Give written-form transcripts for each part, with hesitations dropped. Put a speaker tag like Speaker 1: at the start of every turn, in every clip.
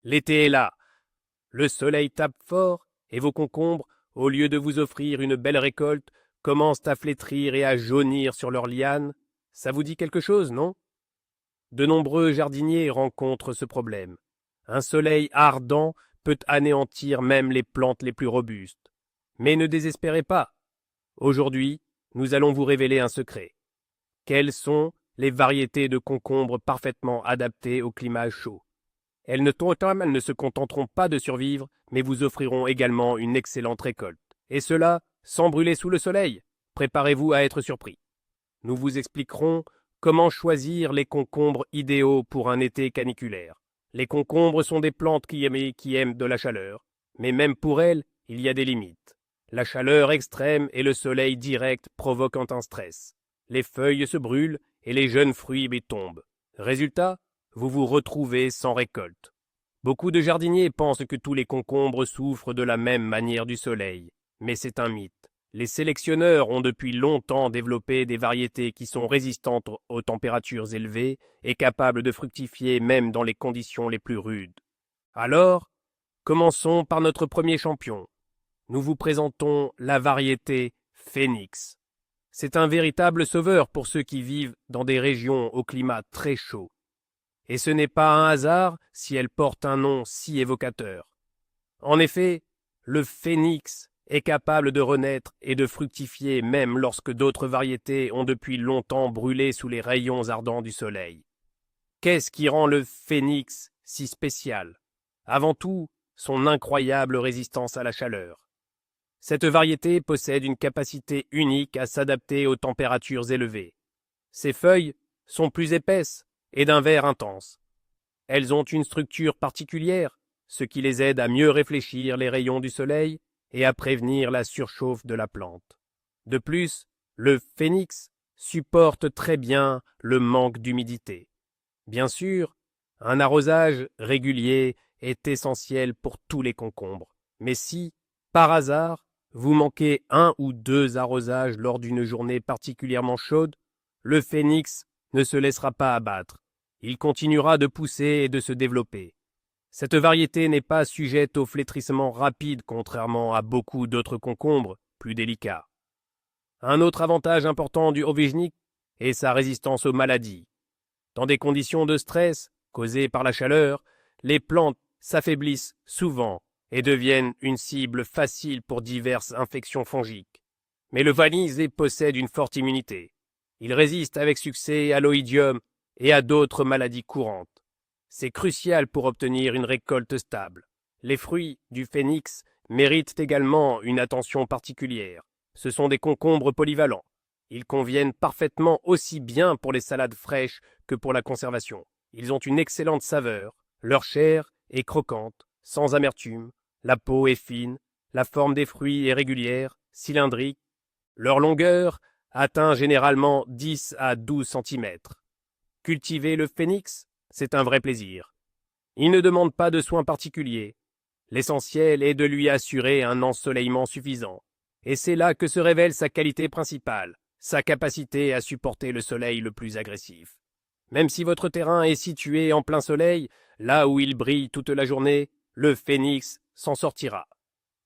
Speaker 1: L'été est là. Le soleil tape fort et vos concombres, au lieu de vous offrir une belle récolte, commencent à flétrir et à jaunir sur leurs lianes. Ça vous dit quelque chose, non? De nombreux jardiniers rencontrent ce problème. Un soleil ardent peut anéantir même les plantes les plus robustes. Mais ne désespérez pas. Aujourd'hui, nous allons vous révéler un secret. Quelles sont les variétés de concombres parfaitement adaptées au climat chaud? Elles ne se contenteront pas de survivre, mais vous offriront également une excellente récolte. Et cela sans brûler sous le soleil. Préparez-vous à être surpris. Nous vous expliquerons comment choisir les concombres idéaux pour un été caniculaire. Les concombres sont des plantes qui aiment de la chaleur, mais même pour elles, il y a des limites. La chaleur extrême et le soleil direct provoquant un stress. Les feuilles se brûlent et les jeunes fruits tombent. Résultat, vous vous retrouvez sans récolte. Beaucoup de jardiniers pensent que tous les concombres souffrent de la même manière du soleil, mais c'est un mythe. Les sélectionneurs ont depuis longtemps développé des variétés qui sont résistantes aux températures élevées et capables de fructifier même dans les conditions les plus rudes. Alors, commençons par notre premier champion. Nous vous présentons la variété Phénix. C'est un véritable sauveur pour ceux qui vivent dans des régions au climat très chaud. Et ce n'est pas un hasard si elle porte un nom si évocateur. En effet, le phénix est capable de renaître et de fructifier même lorsque d'autres variétés ont depuis longtemps brûlé sous les rayons ardents du soleil. Qu'est-ce qui rend le phénix si spécial? Avant tout, son incroyable résistance à la chaleur. Cette variété possède une capacité unique à s'adapter aux températures élevées. Ses feuilles sont plus épaisses et d'un vert intense. Elles ont une structure particulière, ce qui les aide à mieux réfléchir les rayons du soleil et à prévenir la surchauffe de la plante. De plus, le phénix supporte très bien le manque d'humidité. Bien sûr, un arrosage régulier est essentiel pour tous les concombres. Mais si, par hasard, vous manquez 1 ou 2 arrosages lors d'une journée particulièrement chaude, le phénix ne se laissera pas abattre. Il continuera de pousser et de se développer. Cette variété n'est pas sujette au flétrissement rapide contrairement à beaucoup d'autres concombres plus délicats. Un autre avantage important du Ovejnik est sa résistance aux maladies. Dans des conditions de stress causées par la chaleur, les plantes s'affaiblissent souvent et deviennent une cible facile pour diverses infections fongiques. Mais le valise possède une forte immunité. Il résiste avec succès à l'oïdium et à d'autres maladies courantes. C'est crucial pour obtenir une récolte stable. Les fruits du phénix méritent également une attention particulière. Ce sont des concombres polyvalents. Ils conviennent parfaitement aussi bien pour les salades fraîches que pour la conservation. Ils ont une excellente saveur. Leur chair est croquante, sans amertume. La peau est fine. La forme des fruits est régulière, cylindrique. Leur longueur atteint généralement 10 à 12 cm. Cultiver le phénix, c'est un vrai plaisir. Il ne demande pas de soins particuliers. L'essentiel est de lui assurer un ensoleillement suffisant. Et c'est là que se révèle sa qualité principale, sa capacité à supporter le soleil le plus agressif. Même si votre terrain est situé en plein soleil, là où il brille toute la journée, le phénix s'en sortira.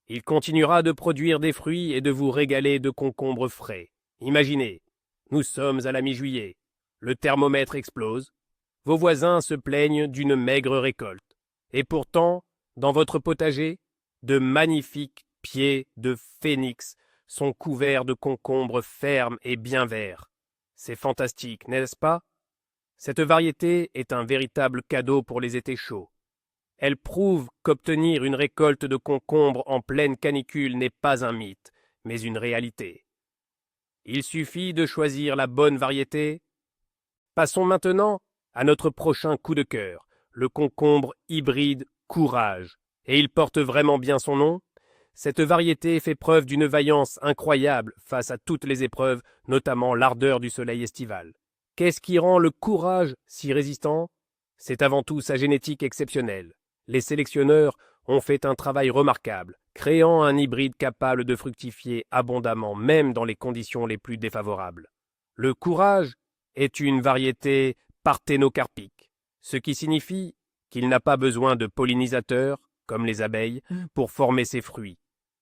Speaker 1: Il continuera de produire des fruits et de vous régaler de concombres frais. Imaginez, nous sommes à la mi-juillet. Le thermomètre explose. Vos voisins se plaignent d'une maigre récolte. Et pourtant, dans votre potager, de magnifiques pieds de phénix sont couverts de concombres fermes et bien verts. C'est fantastique, n'est-ce pas? Cette variété est un véritable cadeau pour les étés chauds. Elle prouve qu'obtenir une récolte de concombres en pleine canicule n'est pas un mythe, mais une réalité. Il suffit de choisir la bonne variété. Passons maintenant à notre prochain coup de cœur, le concombre hybride Courage. Et il porte vraiment bien son nom. Cette variété fait preuve d'une vaillance incroyable face à toutes les épreuves, notamment l'ardeur du soleil estival. Qu'est-ce qui rend le Courage si résistant? C'est avant tout sa génétique exceptionnelle. Les sélectionneurs ont fait un travail remarquable, créant un hybride capable de fructifier abondamment, même dans les conditions les plus défavorables. Le Courage est une variété parthénocarpique, ce qui signifie qu'il n'a pas besoin de pollinisateurs, comme les abeilles, pour former ses fruits.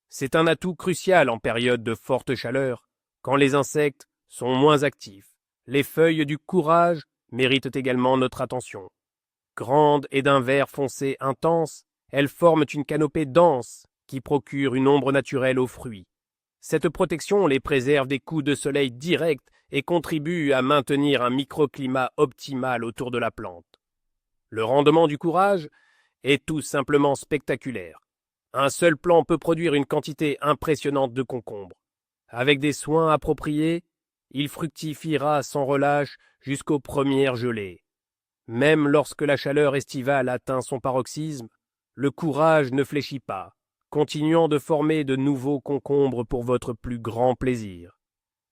Speaker 1: C'est un atout crucial en période de forte chaleur, quand les insectes sont moins actifs. Les feuilles du courage méritent également notre attention. Grandes et d'un vert foncé intense, elles forment une canopée dense qui procure une ombre naturelle aux fruits. Cette protection les préserve des coups de soleil directs et contribue à maintenir un microclimat optimal autour de la plante. Le rendement du courage est tout simplement spectaculaire. Un seul plant peut produire une quantité impressionnante de concombres. Avec des soins appropriés, il fructifiera sans relâche jusqu'aux premières gelées. Même lorsque la chaleur estivale atteint son paroxysme, le courage ne fléchit pas, continuant de former de nouveaux concombres pour votre plus grand plaisir.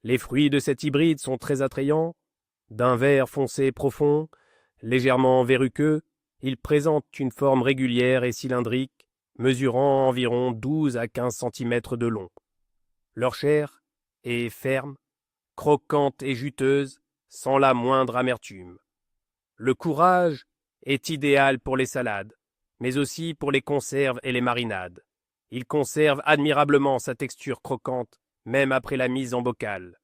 Speaker 1: Les fruits de cet hybride sont très attrayants, d'un vert foncé profond, légèrement verruqueux, ils présentent une forme régulière et cylindrique, mesurant environ 12 à 15 cm de long. Leur chair est ferme, croquante et juteuse, sans la moindre amertume. Le courage est idéal pour les salades, mais aussi pour les conserves et les marinades. Il conserve admirablement sa texture croquante, même après la mise en bocal.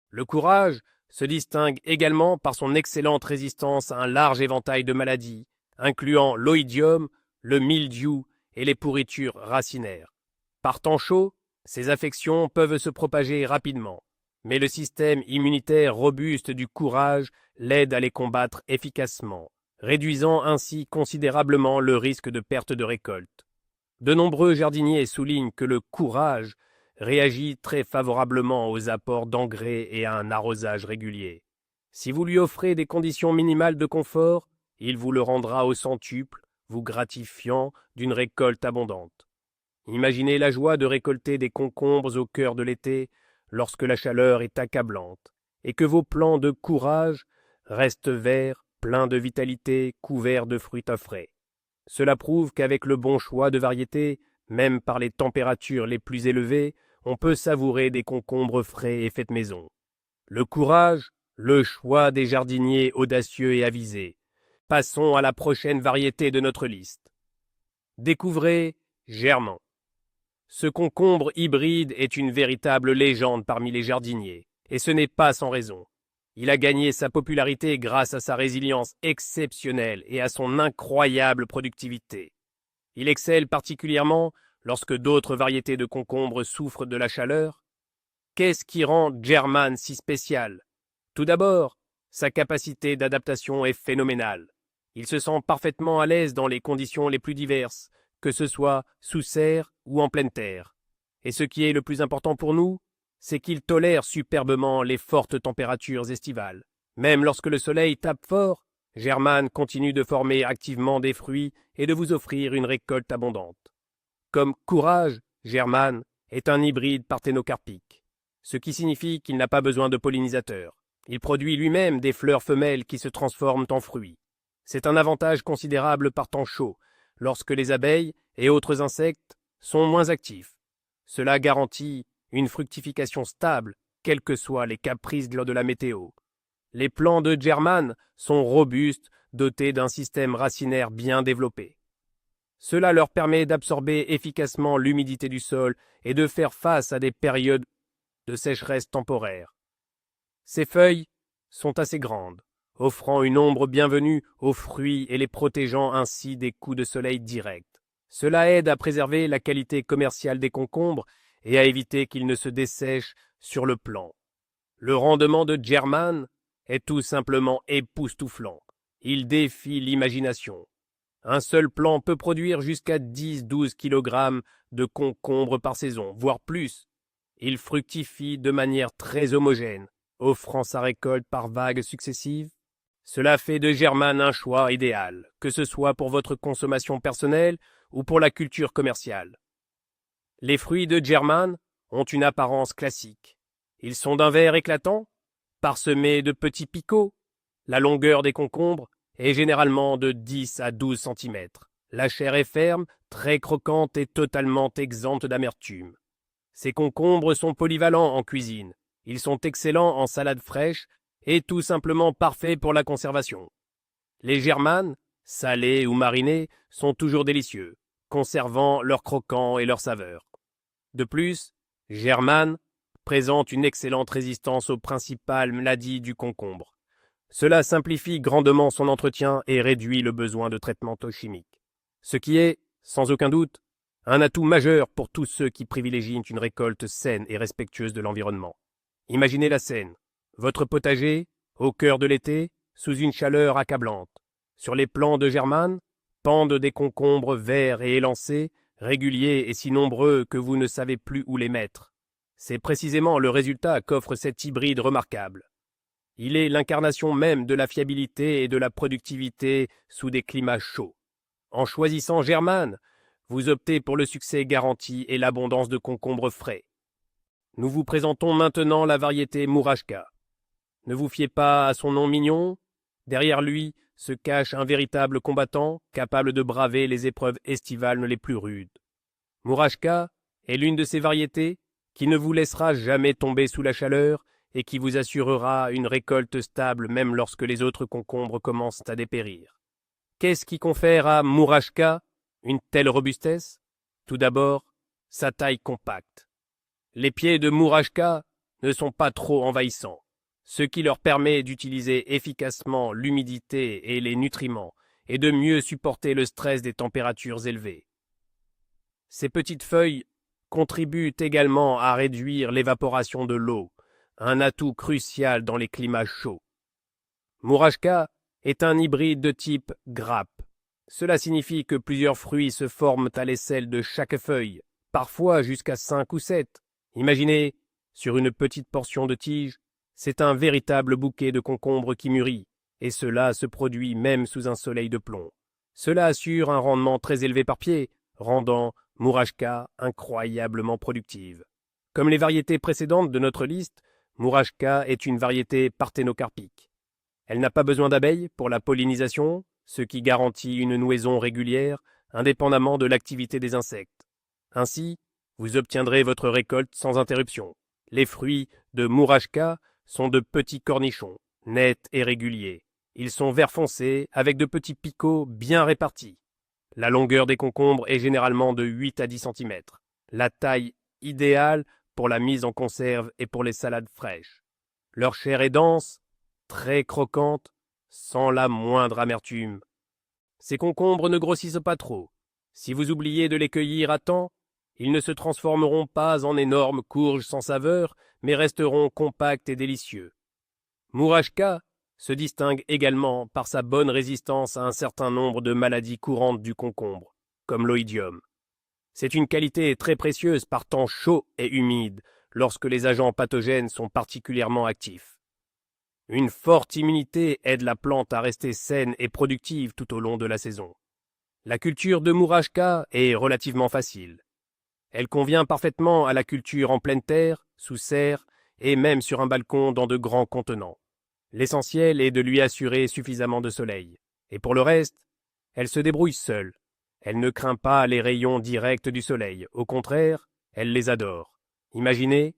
Speaker 1: Le courage se distingue également par son excellente résistance à un large éventail de maladies, incluant l'oïdium, le mildiou et les pourritures racinaires. Par temps chaud, ces affections peuvent se propager rapidement, mais le système immunitaire robuste du courage l'aide à les combattre efficacement, réduisant ainsi considérablement le risque de perte de récolte. De nombreux jardiniers soulignent que le courage réagit très favorablement aux apports d'engrais et à un arrosage régulier. Si vous lui offrez des conditions minimales de confort, il vous le rendra au centuple, vous gratifiant d'une récolte abondante. Imaginez la joie de récolter des concombres au cœur de l'été, lorsque la chaleur est accablante, et que vos plants de courage restent verts, pleins de vitalité, couverts de fruits frais. Cela prouve qu'avec le bon choix de variétés, même par les températures les plus élevées, on peut savourer des concombres frais et faits maison. Le courage, le choix des jardiniers audacieux et avisés. Passons à la prochaine variété de notre liste. Découvrez Germain. Ce concombre hybride est une véritable légende parmi les jardiniers, et ce n'est pas sans raison. Il a gagné sa popularité grâce à sa résilience exceptionnelle et à son incroyable productivité. Il excelle particulièrement lorsque d'autres variétés de concombres souffrent de la chaleur. Qu'est-ce qui rend German si spécial? Tout d'abord, sa capacité d'adaptation est phénoménale. Il se sent parfaitement à l'aise dans les conditions les plus diverses, que ce soit sous serre ou en pleine terre. Et ce qui est le plus important pour nous, c'est qu'il tolère superbement les fortes températures estivales. Même lorsque le soleil tape fort, German continue de former activement des fruits et de vous offrir une récolte abondante. Comme courage, German est un hybride parthénocarpique, ce qui signifie qu'il n'a pas besoin de pollinisateurs. Il produit lui-même des fleurs femelles qui se transforment en fruits. C'est un avantage considérable par temps chaud, lorsque les abeilles et autres insectes sont moins actifs. Cela garantit une fructification stable, quels que soient les caprices de la météo. Les plants de German sont robustes, dotés d'un système racinaire bien développé. Cela leur permet d'absorber efficacement l'humidité du sol et de faire face à des périodes de sécheresse temporaire. Ces feuilles sont assez grandes, offrant une ombre bienvenue aux fruits et les protégeant ainsi des coups de soleil directs. Cela aide à préserver la qualité commerciale des concombres et à éviter qu'ils ne se dessèchent sur le plant. Le rendement de German est tout simplement époustouflant. Il défie l'imagination. Un seul plant peut produire jusqu'à 10-12 kg de concombres par saison, voire plus. Il fructifie de manière très homogène, offrant sa récolte par vagues successives. Cela fait de German un choix idéal, que ce soit pour votre consommation personnelle ou pour la culture commerciale. Les fruits de German ont une apparence classique. Ils sont d'un vert éclatant, parsemés de petits picots. La longueur des concombres est généralement de 10 à 12 cm. La chair est ferme, très croquante et totalement exempte d'amertume. Ces concombres sont polyvalents en cuisine. Ils sont excellents en salade fraîche et tout simplement parfaits pour la conservation. Les Germanes salés ou marinés, sont toujours délicieux, conservant leur croquant et leur saveur. De plus, Germane présente une excellente résistance aux principales maladies du concombre. Cela simplifie grandement son entretien et réduit le besoin de traitement chimique. Ce qui est, sans aucun doute, un atout majeur pour tous ceux qui privilégient une récolte saine et respectueuse de l'environnement. Imaginez la scène. Votre potager, au cœur de l'été, sous une chaleur accablante. Sur les plants de Germane, pendent des concombres verts et élancés, réguliers et si nombreux que vous ne savez plus où les mettre. C'est précisément le résultat qu'offre cet hybride remarquable. Il est l'incarnation même de la fiabilité et de la productivité sous des climats chauds. En choisissant Germane, vous optez pour le succès garanti et l'abondance de concombres frais. Nous vous présentons maintenant la variété Mourachka. Ne vous fiez pas à son nom mignon. Derrière lui se cache un véritable combattant capable de braver les épreuves estivales les plus rudes. Mourachka est l'une de ces variétés qui ne vous laissera jamais tomber sous la chaleur et qui vous assurera une récolte stable même lorsque les autres concombres commencent à dépérir. Qu'est-ce qui confère à Mourachka une telle robustesse? Tout d'abord, sa taille compacte. Les pieds de Mourachka ne sont pas trop envahissants, ce qui leur permet d'utiliser efficacement l'humidité et les nutriments et de mieux supporter le stress des températures élevées. Ces petites feuilles contribuent également à réduire l'évaporation de l'eau, un atout crucial dans les climats chauds. Mourachka est un hybride de type grappe. Cela signifie que plusieurs fruits se forment à l'aisselle de chaque feuille, parfois jusqu'à 5 ou 7. Imaginez, sur une petite portion de tige, c'est un véritable bouquet de concombres qui mûrit, et cela se produit même sous un soleil de plomb. Cela assure un rendement très élevé par pied, rendant Mourachka incroyablement productive. Comme les variétés précédentes de notre liste, Mourachka est une variété parthénocarpique. Elle n'a pas besoin d'abeilles pour la pollinisation, ce qui garantit une nouaison régulière, indépendamment de l'activité des insectes. Ainsi, vous obtiendrez votre récolte sans interruption. Les fruits de Mourachka sont de petits cornichons, nets et réguliers. Ils sont vert foncé avec de petits picots bien répartis. La longueur des concombres est généralement de 8 à 10 cm. La taille idéale pour la mise en conserve et pour les salades fraîches. Leur chair est dense, très croquante, sans la moindre amertume. Ces concombres ne grossissent pas trop. Si vous oubliez de les cueillir à temps, ils ne se transformeront pas en énormes courges sans saveur, mais resteront compacts et délicieux. Mourachka se distingue également par sa bonne résistance à un certain nombre de maladies courantes du concombre, comme l'oïdium. C'est une qualité très précieuse par temps chaud et humide, lorsque les agents pathogènes sont particulièrement actifs. Une forte immunité aide la plante à rester saine et productive tout au long de la saison. La culture de Mourachka est relativement facile. Elle convient parfaitement à la culture en pleine terre, sous serre et même sur un balcon dans de grands contenants. L'essentiel est de lui assurer suffisamment de soleil. Et pour le reste, elle se débrouille seule. Elle ne craint pas les rayons directs du soleil. Au contraire, elle les adore. Imaginez,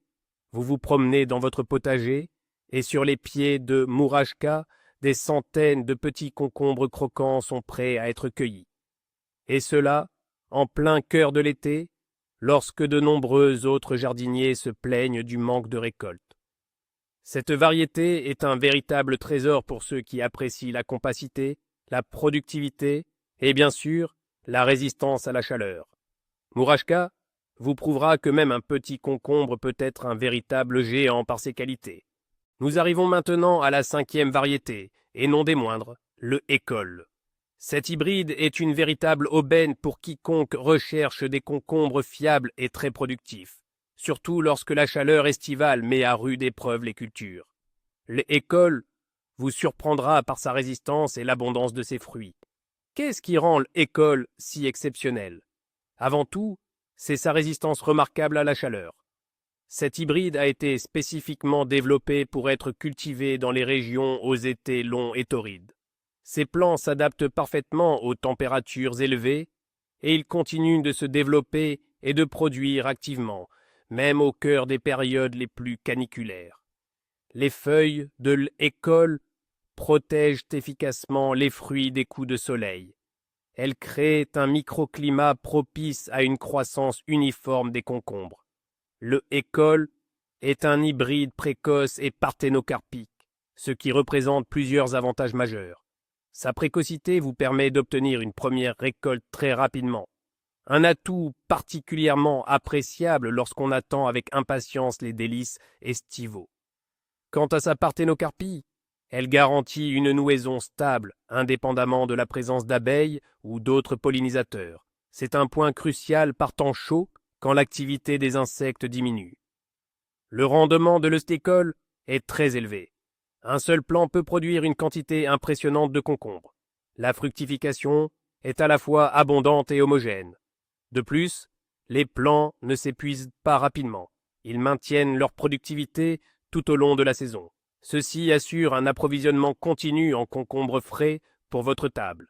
Speaker 1: vous vous promenez dans votre potager et sur les pieds de Mourachka, des centaines de petits concombres croquants sont prêts à être cueillis. Et cela, en plein cœur de l'été, lorsque de nombreux autres jardiniers se plaignent du manque de récolte. Cette variété est un véritable trésor pour ceux qui apprécient la compacité, la productivité et bien sûr la résistance à la chaleur. Mourachka vous prouvera que même un petit concombre peut être un véritable géant par ses qualités. Nous arrivons maintenant à la 5e variété, et non des moindres, le École. Cet hybride est une véritable aubaine pour quiconque recherche des concombres fiables et très productifs, surtout lorsque la chaleur estivale met à rude épreuve les cultures. L'école vous surprendra par sa résistance et l'abondance de ses fruits. Qu'est-ce qui rend l'école si exceptionnelle? Avant tout, c'est sa résistance remarquable à la chaleur. Cet hybride a été spécifiquement développé pour être cultivé dans les régions aux étés longs et torrides. Ces plants s'adaptent parfaitement aux températures élevées et ils continuent de se développer et de produire activement, même au cœur des périodes les plus caniculaires. Les feuilles de l'école protègent efficacement les fruits des coups de soleil. Elles créent un microclimat propice à une croissance uniforme des concombres. Le École est un hybride précoce et parthénocarpique, ce qui représente plusieurs avantages majeurs. Sa précocité vous permet d'obtenir une première récolte très rapidement, un atout particulièrement appréciable lorsqu'on attend avec impatience les délices estivaux. Quant à sa parthénocarpie, elle garantit une nouaison stable, indépendamment de la présence d'abeilles ou d'autres pollinisateurs. C'est un point crucial par temps chaud, quand l'activité des insectes diminue. Le rendement de l'œstécole est très élevé. Un seul plant peut produire une quantité impressionnante de concombres. La fructification est à la fois abondante et homogène. De plus, les plants ne s'épuisent pas rapidement. Ils maintiennent leur productivité tout au long de la saison. Ceci assure un approvisionnement continu en concombres frais pour votre table.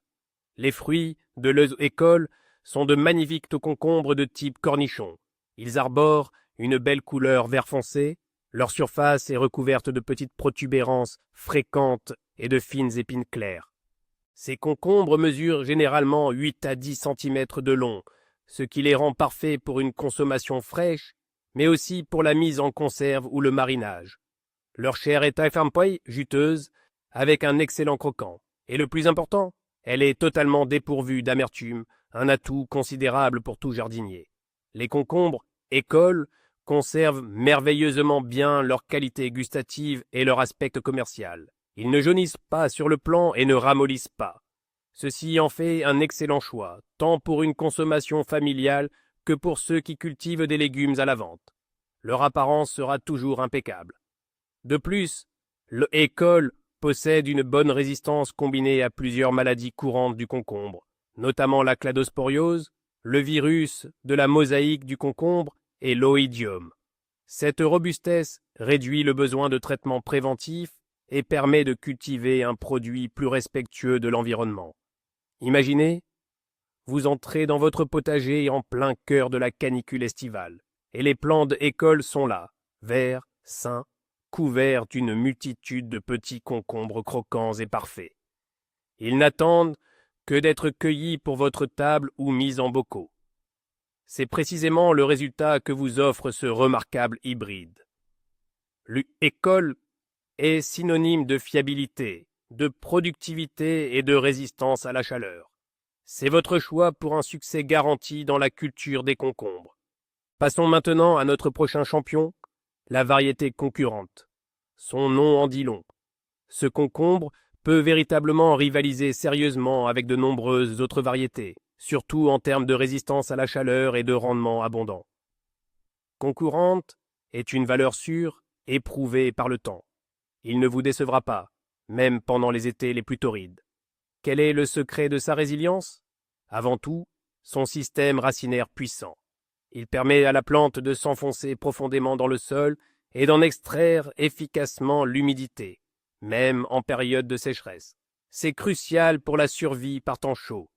Speaker 1: Les fruits de l'École sont de magnifiques concombres de type cornichon. Ils arborent une belle couleur vert foncé. Leur surface est recouverte de petites protubérances fréquentes et de fines épines claires. Ces concombres mesurent généralement 8 à 10 cm de long, ce qui les rend parfaits pour une consommation fraîche, mais aussi pour la mise en conserve ou le marinage. Leur chair est juteuse, avec un excellent croquant. Et le plus important, elle est totalement dépourvue d'amertume, un atout considérable pour tout jardinier. Les concombres École conservent merveilleusement bien leur qualité gustative et leur aspect commercial. Ils ne jaunissent pas sur le plant et ne ramollissent pas. Ceci en fait un excellent choix, tant pour une consommation familiale que pour ceux qui cultivent des légumes à la vente. Leur apparence sera toujours impeccable. De plus, l'École possède une bonne résistance combinée à plusieurs maladies courantes du concombre, notamment la cladosporiose, le virus de la mosaïque du concombre et l'oïdium. Cette robustesse réduit le besoin de traitements préventifs et permet de cultiver un produit plus respectueux de l'environnement. Imaginez, vous entrez dans votre potager en plein cœur de la canicule estivale, et les plants d'École sont là, verts, sains, couverts d'une multitude de petits concombres croquants et parfaits. Ils n'attendent que d'être cueillis pour votre table ou mis en bocaux. C'est précisément le résultat que vous offre ce remarquable hybride. L'École est synonyme de fiabilité, de productivité et de résistance à la chaleur. C'est votre choix pour un succès garanti dans la culture des concombres. Passons maintenant à notre prochain champion, la variété concurrente. Son nom en dit long. Ce concombre peut véritablement rivaliser sérieusement avec de nombreuses autres variétés, surtout en termes de résistance à la chaleur et de rendement abondant. Concurrente est une valeur sûre, éprouvée par le temps. Il ne vous décevra pas, même pendant les étés les plus torrides. Quel est le secret de sa résilience? Avant tout, son système racinaire puissant. Il permet à la plante de s'enfoncer profondément dans le sol et d'en extraire efficacement l'humidité, même en période de sécheresse. C'est crucial pour la survie par temps chaud.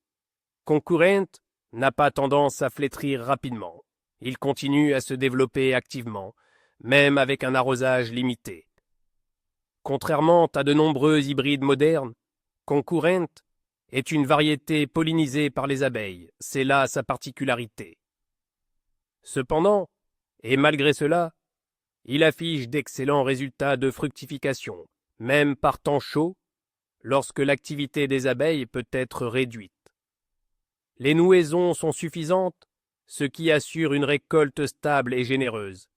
Speaker 1: Concurrent n'a pas tendance à flétrir rapidement. Il continue à se développer activement, même avec un arrosage limité. Contrairement à de nombreux hybrides modernes, Concurrent est une variété pollinisée par les abeilles. C'est là sa particularité. Cependant, et malgré cela, il affiche d'excellents résultats de fructification, même par temps chaud, lorsque l'activité des abeilles peut être réduite. Les nouaisons sont suffisantes, ce qui assure une récolte stable et généreuse.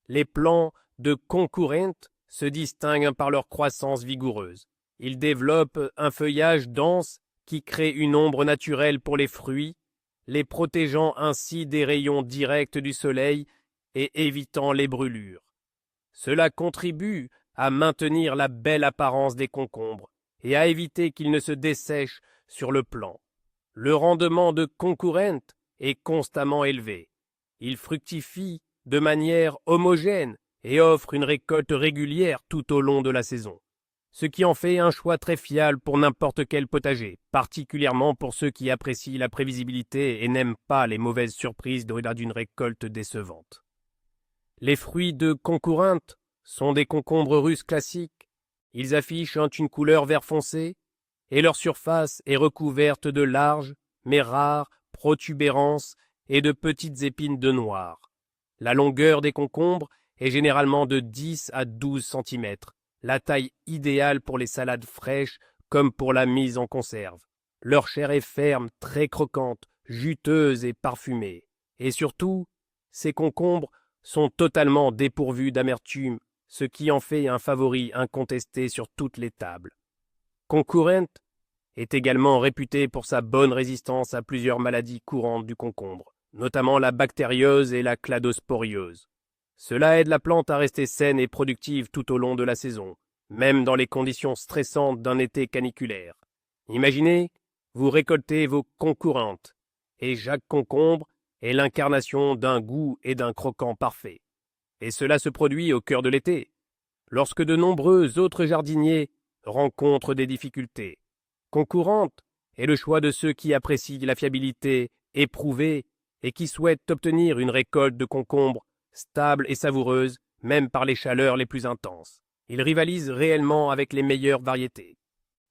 Speaker 1: Les plants de Concurrent se distinguent par leur croissance vigoureuse. Ils développent un feuillage dense qui crée une ombre naturelle pour les fruits, les protégeant ainsi des rayons directs du soleil et évitant les brûlures. Cela contribue à maintenir la belle apparence des concombres et à éviter qu'ils ne se dessèchent sur le plant. Le rendement de Concurrent est constamment élevé. Il fructifie de manière homogène et offre une récolte régulière tout au long de la saison, ce qui en fait un choix très fiable pour n'importe quel potager, particulièrement pour ceux qui apprécient la prévisibilité et n'aiment pas les mauvaises surprises au-delà d'une récolte décevante. Les fruits de Concurrent sont des concombres russes classiques. Ils affichent une couleur vert foncé, et leur surface est recouverte de larges, mais rares, protubérances et de petites épines de noir. La longueur des concombres est généralement de 10 à 12 cm, la taille idéale pour les salades fraîches comme pour la mise en conserve. Leur chair est ferme, très croquante, juteuse et parfumée. Et surtout, ces concombres sont totalement dépourvus d'amertume, ce qui en fait un favori incontesté sur toutes les tables. Concurrent est également réputé pour sa bonne résistance à plusieurs maladies courantes du concombre, notamment la bactériose et la cladosporiose. Cela aide la plante à rester saine et productive tout au long de la saison, même dans les conditions stressantes d'un été caniculaire. Imaginez, vous récoltez vos concurrentes, et chaque concombre est l'incarnation d'un goût et d'un croquant parfait. Et cela se produit au cœur de l'été, lorsque de nombreux autres jardiniers rencontrent des difficultés. Concurrente est le choix de ceux qui apprécient la fiabilité éprouvée et qui souhaitent obtenir une récolte de concombres stable et savoureuse, même par les chaleurs les plus intenses. Ils rivalisent réellement avec les meilleures variétés.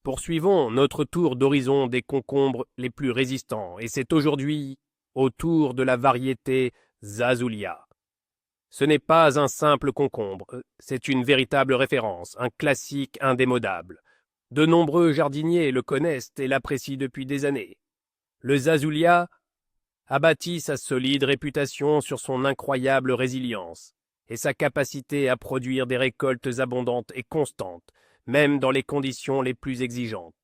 Speaker 1: Poursuivons notre tour d'horizon des concombres les plus résistants, et c'est aujourd'hui au tour de la variété Zazoulia. Ce n'est pas un simple concombre, c'est une véritable référence, un classique indémodable. De nombreux jardiniers le connaissent et l'apprécient depuis des années. Le Zazoulia a bâti sa solide réputation sur son incroyable résilience et sa capacité à produire des récoltes abondantes et constantes, même dans les conditions les plus exigeantes.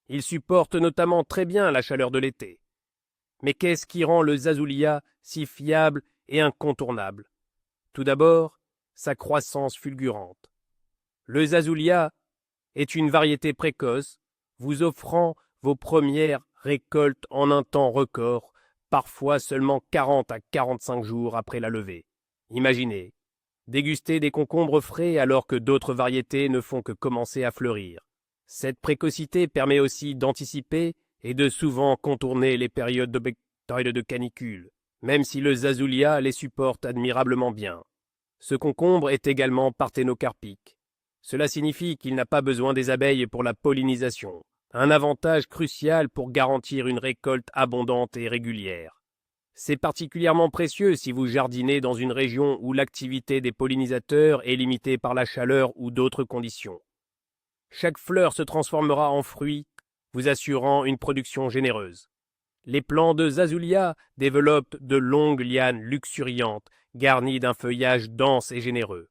Speaker 1: Il supporte notamment très bien la chaleur de l'été. Mais qu'est-ce qui rend le Zazoulia si fiable et incontournable? Tout d'abord, sa croissance fulgurante. Le Zazoulia est une variété précoce, vous offrant vos premières récoltes en un temps record, parfois seulement 40 à 45 jours après la levée. Imaginez, déguster des concombres frais alors que d'autres variétés ne font que commencer à fleurir. Cette précocité permet aussi d'anticiper et de souvent contourner les périodes de canicule, même si le Zazoulia les supporte admirablement bien. Ce concombre est également parthénocarpique. Cela signifie qu'il n'a pas besoin des abeilles pour la pollinisation, un avantage crucial pour garantir une récolte abondante et régulière. C'est particulièrement précieux si vous jardinez dans une région où l'activité des pollinisateurs est limitée par la chaleur ou d'autres conditions. Chaque fleur se transformera en fruit, vous assurant une production généreuse. Les plants de Zazoulia développent de longues lianes luxuriantes, garnies d'un feuillage dense et généreux.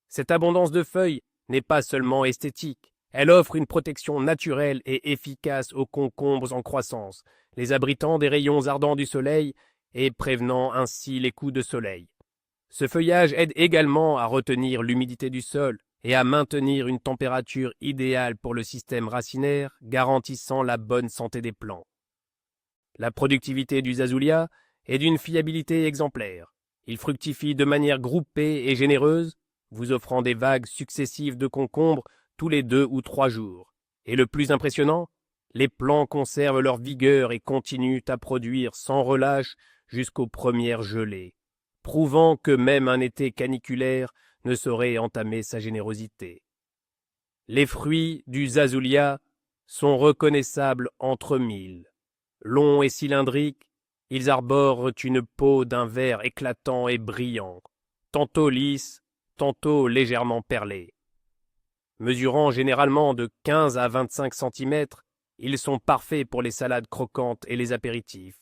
Speaker 1: Cette abondance de feuilles n'est pas seulement esthétique, elle offre une protection naturelle et efficace aux concombres en croissance, les abritant des rayons ardents du soleil et prévenant ainsi les coups de soleil. Ce feuillage aide également à retenir l'humidité du sol et à maintenir une température idéale pour le système racinaire, garantissant la bonne santé des plants. La productivité du Zazoulia est d'une fiabilité exemplaire. Il fructifie de manière groupée et généreuse, vous offrant des vagues successives de concombres tous les 2 ou 3 jours. Et le plus impressionnant, les plants conservent leur vigueur et continuent à produire sans relâche jusqu'aux premières gelées, prouvant que même un été caniculaire ne saurait entamer sa générosité. Les fruits du Zazoulia sont reconnaissables entre mille. Longs et cylindriques, ils arborent une peau d'un vert éclatant et brillant, tantôt lisse, tantôt légèrement perlée. Mesurant généralement de 15 à 25 cm, ils sont parfaits pour les salades croquantes et les apéritifs.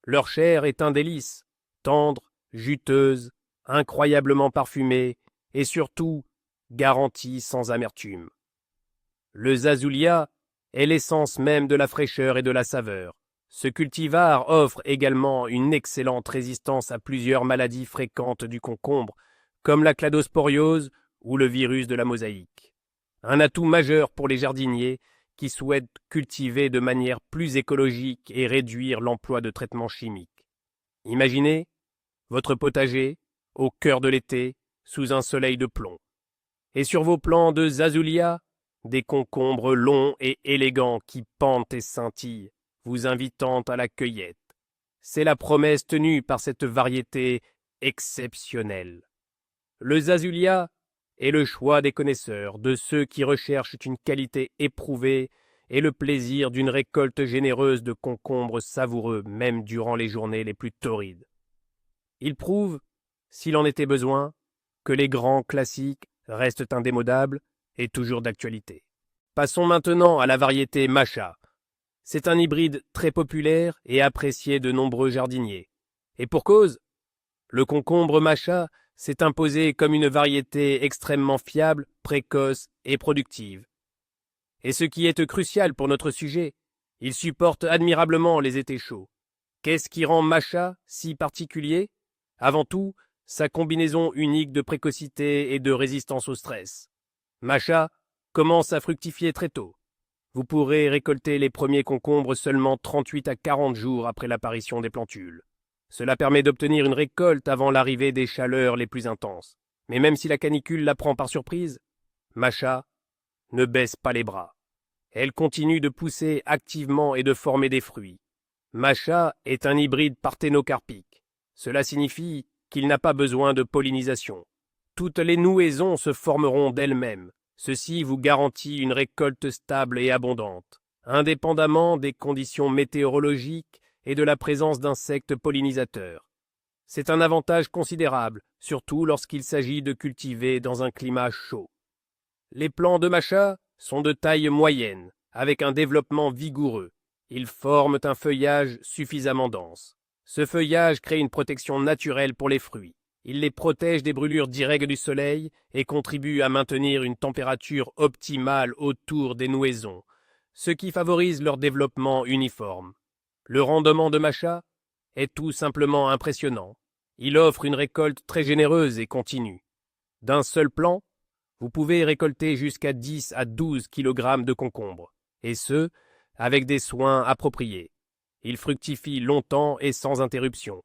Speaker 1: Leur chair est un délice, tendre, juteuse, incroyablement parfumée et surtout garantie sans amertume. Le Zazoulia est l'essence même de la fraîcheur et de la saveur. Ce cultivar offre également une excellente résistance à plusieurs maladies fréquentes du concombre, comme la cladosporiose ou le virus de la mosaïque. Un atout majeur pour les jardiniers qui souhaitent cultiver de manière plus écologique et réduire l'emploi de traitements chimiques. Imaginez votre potager, au cœur de l'été, sous un soleil de plomb. Et sur vos plants de Zazoulia, des concombres longs et élégants qui pendent et scintillent, vous invitant à la cueillette. C'est la promesse tenue par cette variété exceptionnelle. Le Zazoulia est le choix des connaisseurs, de ceux qui recherchent une qualité éprouvée et le plaisir d'une récolte généreuse de concombres savoureux même durant les journées les plus torrides. Il prouve, s'il en était besoin, que les grands classiques restent indémodables et toujours d'actualité. Passons maintenant à la variété Macha. C'est un hybride très populaire et apprécié de nombreux jardiniers. Et pour cause, le concombre Macha s'est imposé comme une variété extrêmement fiable, précoce et productive. Et ce qui est crucial pour notre sujet, il supporte admirablement les étés chauds. Qu'est-ce qui rend Macha si particulier? Avant tout, sa combinaison unique de précocité et de résistance au stress. Macha commence à fructifier très tôt. Vous pourrez récolter les premiers concombres seulement 38 à 40 jours après l'apparition des plantules. Cela permet d'obtenir une récolte avant l'arrivée des chaleurs les plus intenses. Mais même si la canicule la prend par surprise, Macha ne baisse pas les bras. Elle continue de pousser activement et de former des fruits. Macha est un hybride parthénocarpique. Cela signifie qu'il n'a pas besoin de pollinisation. Toutes les nouaisons se formeront d'elles-mêmes. Ceci vous garantit une récolte stable et abondante, indépendamment des conditions météorologiques et de la présence d'insectes pollinisateurs. C'est un avantage considérable, surtout lorsqu'il s'agit de cultiver dans un climat chaud. Les plants de Macha sont de taille moyenne, avec un développement vigoureux. Ils forment un feuillage suffisamment dense. Ce feuillage crée une protection naturelle pour les fruits. Il les protège des brûlures directes du soleil et contribue à maintenir une température optimale autour des nouaisons, ce qui favorise leur développement uniforme. Le rendement de Macha est tout simplement impressionnant. Il offre une récolte très généreuse et continue. D'un seul plant, vous pouvez récolter jusqu'à 10 à 12 kg de concombres, et ce, avec des soins appropriés. Il fructifie longtemps et sans interruption.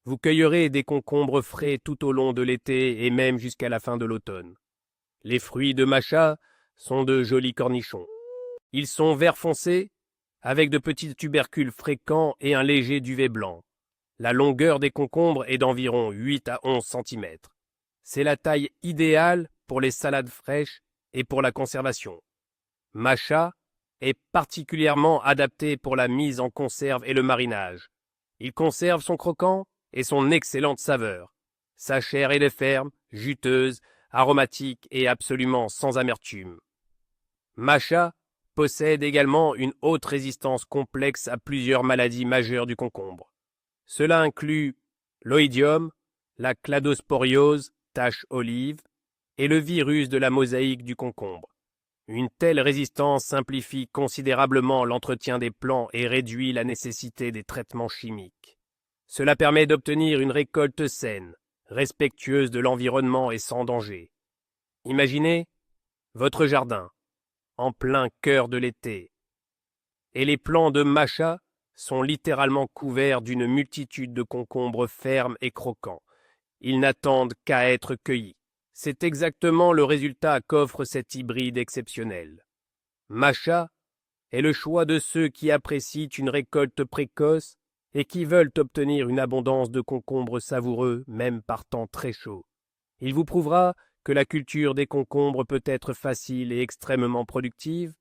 Speaker 1: Vous cueillerez des concombres frais tout au long de l'été et même jusqu'à la fin de l'automne. Les fruits de Macha sont de jolis cornichons. Ils sont vert foncé, avec de petits tubercules fréquents et un léger duvet blanc. La longueur des concombres est d'environ 8 à 11 cm. C'est la taille idéale pour les salades fraîches et pour la conservation. Macha est particulièrement adapté pour la mise en conserve et le marinage. Il conserve son croquant et son excellente saveur. Sa chair est ferme, juteuse, aromatique et absolument sans amertume. Macha possède également une haute résistance complexe à plusieurs maladies majeures du concombre. Cela inclut l'oïdium, la cladosporiose, tache olive, et le virus de la mosaïque du concombre. Une telle résistance simplifie considérablement l'entretien des plants et réduit la nécessité des traitements chimiques. Cela permet d'obtenir une récolte saine, respectueuse de l'environnement et sans danger. Imaginez votre jardin, en plein cœur de l'été, et les plants de Macha sont littéralement couverts d'une multitude de concombres fermes et croquants. Ils n'attendent qu'à être cueillis. C'est exactement le résultat qu'offre cet hybride exceptionnel. Macha est le choix de ceux qui apprécient une récolte précoce et qui veulent obtenir une abondance de concombres savoureux même par temps très chaud. Il vous prouvera que la culture des concombres peut être facile et extrêmement productive.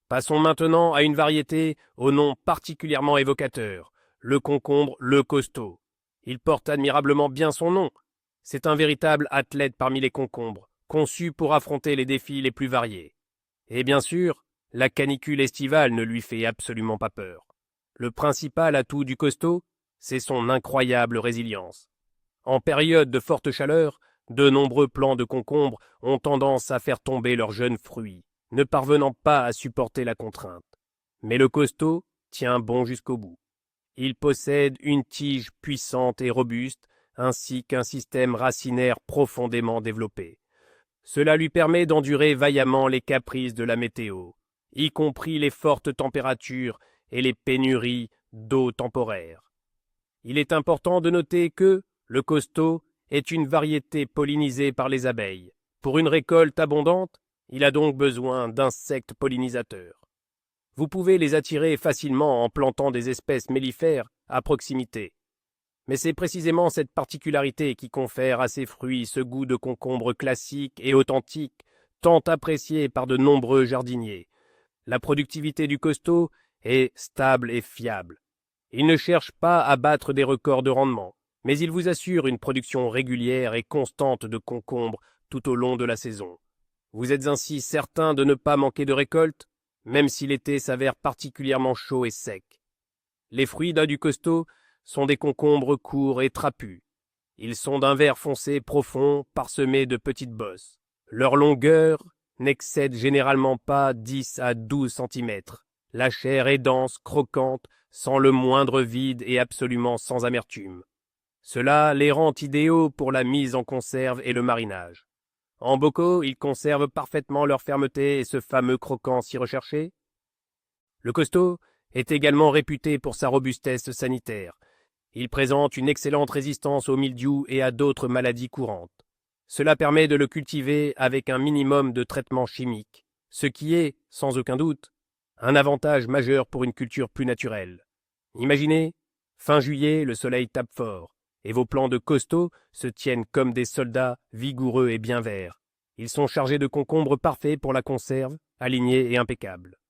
Speaker 1: Passons maintenant à une variété au nom particulièrement évocateur, le concombre le costaud. Il porte admirablement bien son nom. C'est un véritable athlète parmi les concombres, conçu pour affronter les défis les plus variés. Et bien sûr, la canicule estivale ne lui fait absolument pas peur. Le principal atout du costaud, c'est son incroyable résilience. En période de forte chaleur, de nombreux plants de concombre ont tendance à faire tomber leurs jeunes fruits, ne parvenant pas à supporter la contrainte. Mais le costaud tient bon jusqu'au bout. Il possède une tige puissante et robuste, ainsi qu'un système racinaire profondément développé. Cela lui permet d'endurer vaillamment les caprices de la météo, y compris les fortes températures et les pénuries d'eau temporaires. Il est important de noter que le costaud est une variété pollinisée par les abeilles. Pour une récolte abondante, il a donc besoin d'insectes pollinisateurs. Vous pouvez les attirer facilement en plantant des espèces mellifères à proximité. Mais c'est précisément cette particularité qui confère à ces fruits ce goût de concombre classique et authentique, tant apprécié par de nombreux jardiniers. La productivité du costaud est stable et fiable. Il ne cherche pas à battre des records de rendement, mais il vous assure une production régulière et constante de concombres tout au long de la saison. Vous êtes ainsi certain de ne pas manquer de récolte, même si l'été s'avère particulièrement chaud et sec. Les fruits du costaud sont des concombres courts et trapus. Ils sont d'un vert foncé profond, parsemés de petites bosses. Leur longueur n'excède généralement pas 10 à 12 centimètres. La chair est dense, croquante, sans le moindre vide et absolument sans amertume. Cela les rend idéaux pour la mise en conserve et le marinage. En bocaux, ils conservent parfaitement leur fermeté et ce fameux croquant si recherché. Le costaud est également réputé pour sa robustesse sanitaire. Il présente une excellente résistance au mildiou et à d'autres maladies courantes. Cela permet de le cultiver avec un minimum de traitements chimiques, ce qui est, sans aucun doute, un avantage majeur pour une culture plus naturelle. Imaginez, fin juillet, le soleil tape fort, et vos plants de costaud se tiennent comme des soldats vigoureux et bien verts. Ils sont chargés de concombres parfaits pour la conserve, alignés et impeccables.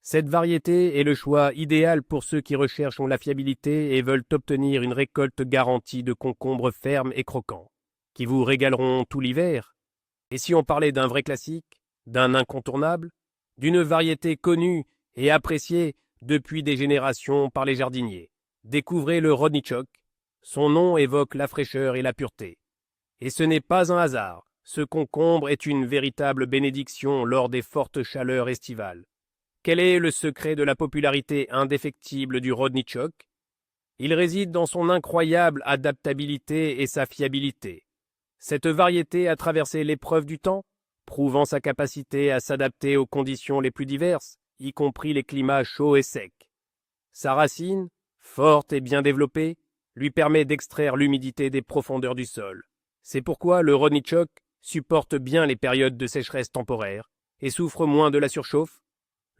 Speaker 1: Cette variété est le choix idéal pour ceux qui recherchent la fiabilité et veulent obtenir une récolte garantie de concombres fermes et croquants, qui vous régaleront tout l'hiver. Et si on parlait d'un vrai classique, d'un incontournable, d'une variété connue et appréciée depuis des générations par les jardiniers, découvrez le Rodnichok. Son nom évoque la fraîcheur et la pureté. Et ce n'est pas un hasard, ce concombre est une véritable bénédiction lors des fortes chaleurs estivales. Quel est le secret de la popularité indéfectible du Rodnichok? Il réside dans son incroyable adaptabilité et sa fiabilité. Cette variété a traversé l'épreuve du temps, prouvant sa capacité à s'adapter aux conditions les plus diverses, y compris les climats chauds et secs. Sa racine, forte et bien développée, lui permet d'extraire l'humidité des profondeurs du sol. C'est pourquoi le Rodnichok supporte bien les périodes de sécheresse temporaire et souffre moins de la surchauffe.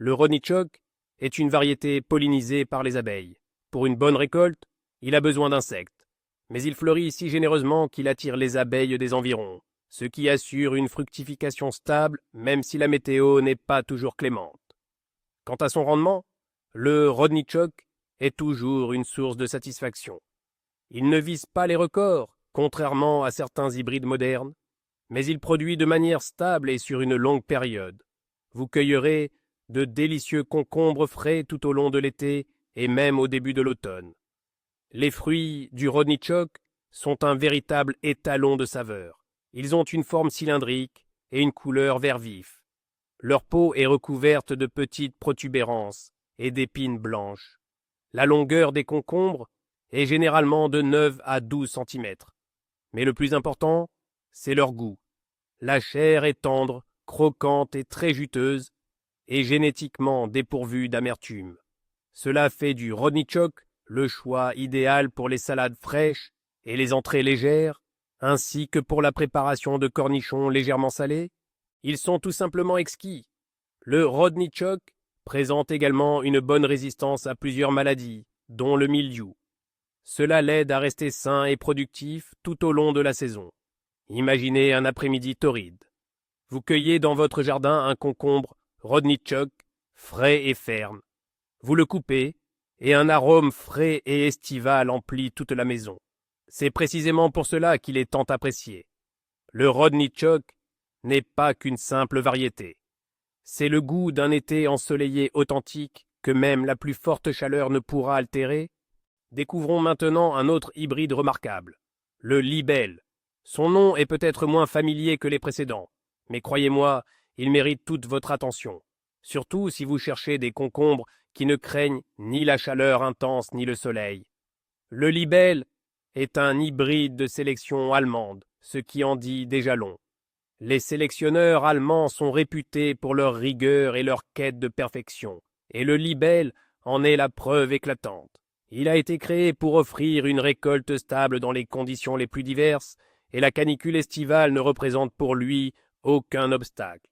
Speaker 1: Le Rodnichok est une variété pollinisée par les abeilles. Pour une bonne récolte, il a besoin d'insectes, mais il fleurit si généreusement qu'il attire les abeilles des environs, ce qui assure une fructification stable même si la météo n'est pas toujours clémente. Quant à son rendement, le Rodnichok est toujours une source de satisfaction. Il ne vise pas les records, contrairement à certains hybrides modernes, mais il produit de manière stable et sur une longue période. Vous cueillerez de délicieux concombres frais tout au long de l'été et même au début de l'automne. Les fruits du Rodnichok sont un véritable étalon de saveur. Ils ont une forme cylindrique et une couleur vert vif. Leur peau est recouverte de petites protubérances et d'épines blanches. La longueur des concombres est généralement de 9 à 12 centimètres. Mais le plus important, c'est leur goût. La chair est tendre, croquante et très juteuse, et génétiquement dépourvue d'amertume. Cela fait du Rodnichok le choix idéal pour les salades fraîches et les entrées légères, ainsi que pour la préparation de cornichons légèrement salés. Ils sont tout simplement exquis. Le Rodnichok présente également une bonne résistance à plusieurs maladies, dont le mildiou. Cela l'aide à rester sain et productif tout au long de la saison. Imaginez un après-midi torride. Vous cueillez dans votre jardin un concombre Rodnichok, frais et ferme. Vous le coupez, et un arôme frais et estival emplit toute la maison. C'est précisément pour cela qu'il est tant apprécié. Le Rodnichok n'est pas qu'une simple variété. C'est le goût d'un été ensoleillé authentique que même la plus forte chaleur ne pourra altérer. Découvrons maintenant un autre hybride remarquable, le Libelle. Son nom est peut-être moins familier que les précédents, mais croyez-moi, il mérite toute votre attention, surtout si vous cherchez des concombres qui ne craignent ni la chaleur intense ni le soleil. Le Libelle est un hybride de sélection allemande, ce qui en dit déjà long. Les sélectionneurs allemands sont réputés pour leur rigueur et leur quête de perfection, et le Libelle en est la preuve éclatante. Il a été créé pour offrir une récolte stable dans les conditions les plus diverses, et la canicule estivale ne représente pour lui aucun obstacle.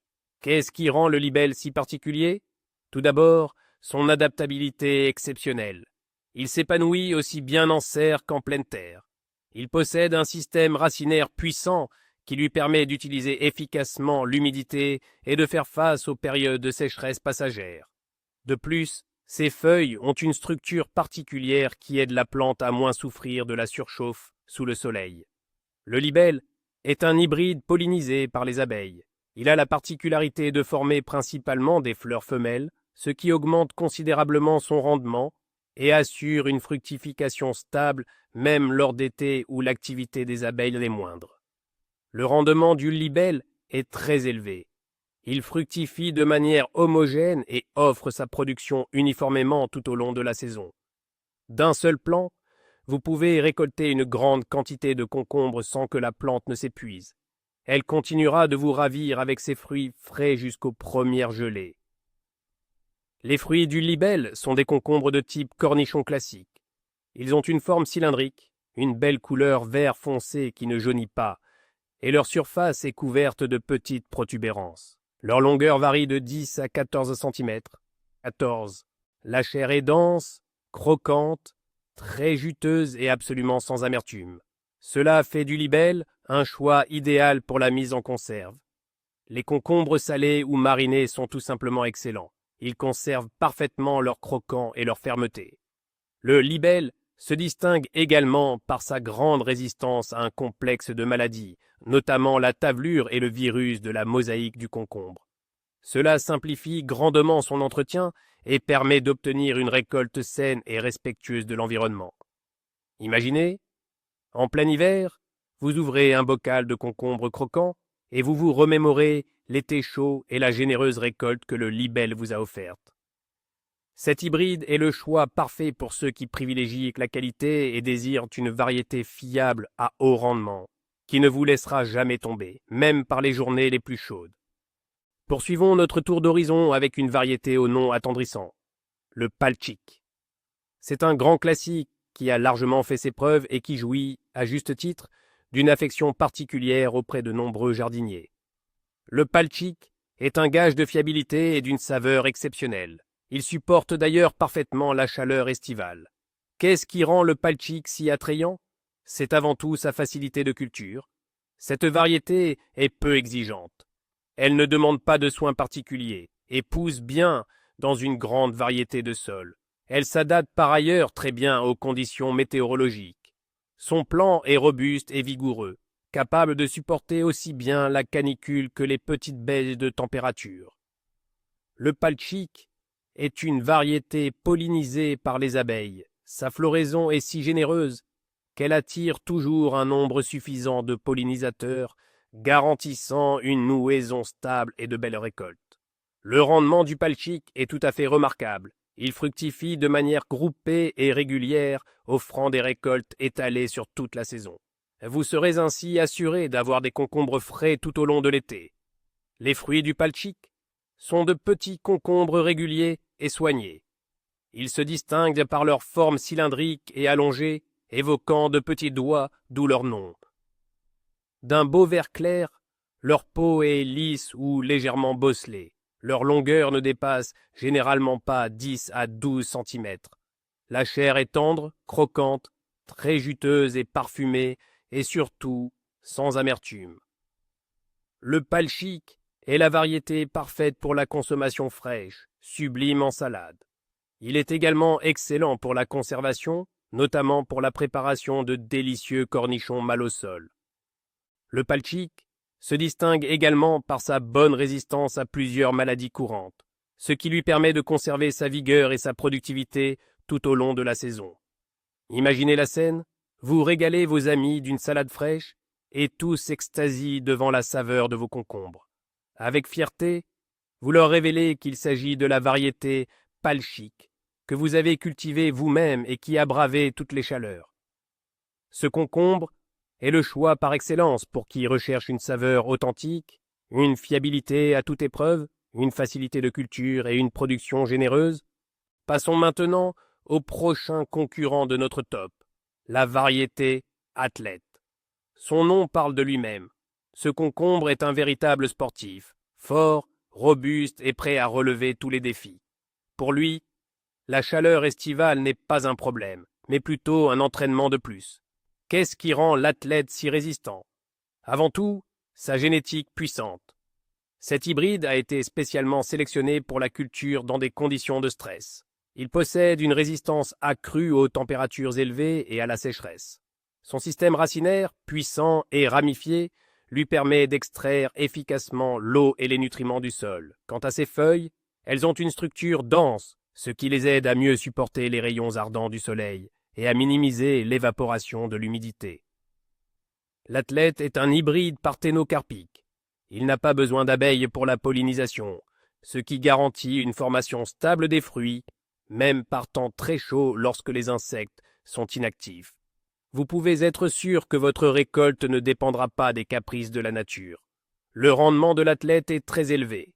Speaker 1: Qu'est-ce qui rend le Libelle si particulier? Tout d'abord, son adaptabilité exceptionnelle. Il s'épanouit aussi bien en serre qu'en pleine terre. Il possède un système racinaire puissant qui lui permet d'utiliser efficacement l'humidité et de faire face aux périodes de sécheresse passagère. De plus, ses feuilles ont une structure particulière qui aide la plante à moins souffrir de la surchauffe sous le soleil. Le libelle est un hybride pollinisé par les abeilles. Il a la particularité de former principalement des fleurs femelles, ce qui augmente considérablement son rendement et assure une fructification stable même lors d'été où l'activité des abeilles est moindre. Le rendement du libelle est très élevé. Il fructifie de manière homogène et offre sa production uniformément tout au long de la saison. D'un seul plant, vous pouvez récolter une grande quantité de concombres sans que la plante ne s'épuise. Elle continuera de vous ravir avec ses fruits frais jusqu'aux premières gelées. Les fruits du libelle sont des concombres de type cornichon classique. Ils ont une forme cylindrique, une belle couleur vert foncé qui ne jaunit pas, et leur surface est couverte de petites protubérances. Leur longueur varie de 10 à 14 cm. 14. La chair est dense, croquante, très juteuse et absolument sans amertume. Cela fait du libelle un choix idéal pour la mise en conserve. Les concombres salés ou marinés sont tout simplement excellents. Ils conservent parfaitement leur croquant et leur fermeté. Le libelle se distingue également par sa grande résistance à un complexe de maladies, notamment la tavelure et le virus de la mosaïque du concombre. Cela simplifie grandement son entretien et permet d'obtenir une récolte saine et respectueuse de l'environnement. Imaginez, en plein hiver, vous ouvrez un bocal de concombre croquant et vous vous remémorez l'été chaud et la généreuse récolte que le libelle vous a offerte. Cet hybride est le choix parfait pour ceux qui privilégient la qualité et désirent une variété fiable à haut rendement, qui ne vous laissera jamais tomber, même par les journées les plus chaudes. Poursuivons notre tour d'horizon avec une variété au nom attendrissant, le palchik. C'est un grand classique qui a largement fait ses preuves et qui jouit, à juste titre, d'une affection particulière auprès de nombreux jardiniers. Le palchik est un gage de fiabilité et d'une saveur exceptionnelle. Il supporte d'ailleurs parfaitement la chaleur estivale. Qu'est-ce qui rend le palchik si attrayant? C'est avant tout sa facilité de culture. Cette variété est peu exigeante. Elle ne demande pas de soins particuliers et pousse bien dans une grande variété de sols. Elle s'adapte par ailleurs très bien aux conditions météorologiques. Son plant est robuste et vigoureux, capable de supporter aussi bien la canicule que les petites baisses de température. Le palchik est une variété pollinisée par les abeilles. Sa floraison est si généreuse qu'elle attire toujours un nombre suffisant de pollinisateurs, garantissant une nouaison stable et de belles récoltes. Le rendement du palchik est tout à fait remarquable. Il fructifie de manière groupée et régulière, offrant des récoltes étalées sur toute la saison. Vous serez ainsi assuré d'avoir des concombres frais tout au long de l'été. Les fruits du palchik sont de petits concombres réguliers et soignés. Ils se distinguent par leur forme cylindrique et allongée, évoquant de petits doigts, d'où leur nom. D'un beau vert clair, leur peau est lisse ou légèrement bosselée. Leur longueur ne dépasse généralement pas 10 à 12 cm. La chair est tendre, croquante, très juteuse et parfumée, et surtout sans amertume. Le palchik est la variété parfaite pour la consommation fraîche, sublime en salade. Il est également excellent pour la conservation, notamment pour la préparation de délicieux cornichons mal au sol. Le palchik se distingue également par sa bonne résistance à plusieurs maladies courantes, ce qui lui permet de conserver sa vigueur et sa productivité tout au long de la saison. Imaginez la scène, vous régalez vos amis d'une salade fraîche et tous s'extasient devant la saveur de vos concombres. Avec fierté, vous leur révélez qu'il s'agit de la variété palchik que vous avez cultivée vous-même et qui a bravé toutes les chaleurs. Ce concombre est le choix par excellence pour qui recherche une saveur authentique, une fiabilité à toute épreuve, une facilité de culture et une production généreuse. Passons maintenant au prochain concurrent de notre top, la variété athlète. Son nom parle de lui-même. Ce concombre est un véritable sportif, fort, robuste et prêt à relever tous les défis. Pour lui, La chaleur estivale n'est pas un problème, mais plutôt un entraînement de plus. Qu'est-ce qui rend l'athlète si résistant? Avant tout, sa génétique puissante. Cet hybride a été spécialement sélectionné pour la culture dans des conditions de stress. Il possède une résistance accrue aux températures élevées et à la sécheresse. Son système racinaire, puissant et ramifié, lui permet d'extraire efficacement l'eau et les nutriments du sol. Quant à ses feuilles, elles ont une structure dense, ce qui les aide à mieux supporter les rayons ardents du soleil et à minimiser l'évaporation de l'humidité. L'athlète est un hybride parthénocarpique. Il n'a pas besoin d'abeilles pour la pollinisation, ce qui garantit une formation stable des fruits, même par temps très chaud lorsque les insectes sont inactifs. Vous pouvez être sûr que votre récolte ne dépendra pas des caprices de la nature. Le rendement de l'athlète est très élevé.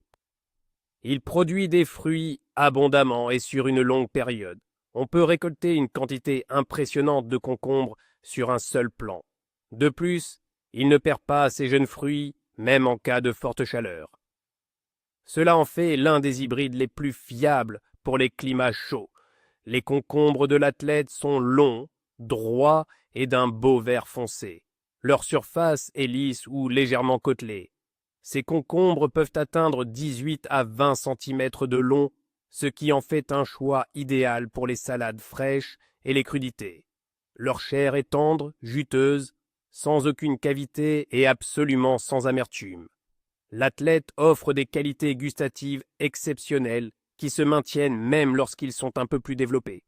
Speaker 1: Il produit des fruits abondamment et sur une longue période. On peut récolter une quantité impressionnante de concombres sur un seul plant. De plus, il ne perd pas ses jeunes fruits, même en cas de forte chaleur. Cela en fait l'un des hybrides les plus fiables pour les climats chauds. Les concombres de l'athlète sont longs, droits et d'un beau vert foncé. Leur surface est lisse ou légèrement côtelée. Ces concombres peuvent atteindre 18 à 20 cm de long, ce qui en fait un choix idéal pour les salades fraîches et les crudités. Leur chair est tendre, juteuse, sans aucune cavité et absolument sans amertume. L'athlète offre des qualités gustatives exceptionnelles qui se maintiennent même lorsqu'ils sont un peu plus développés.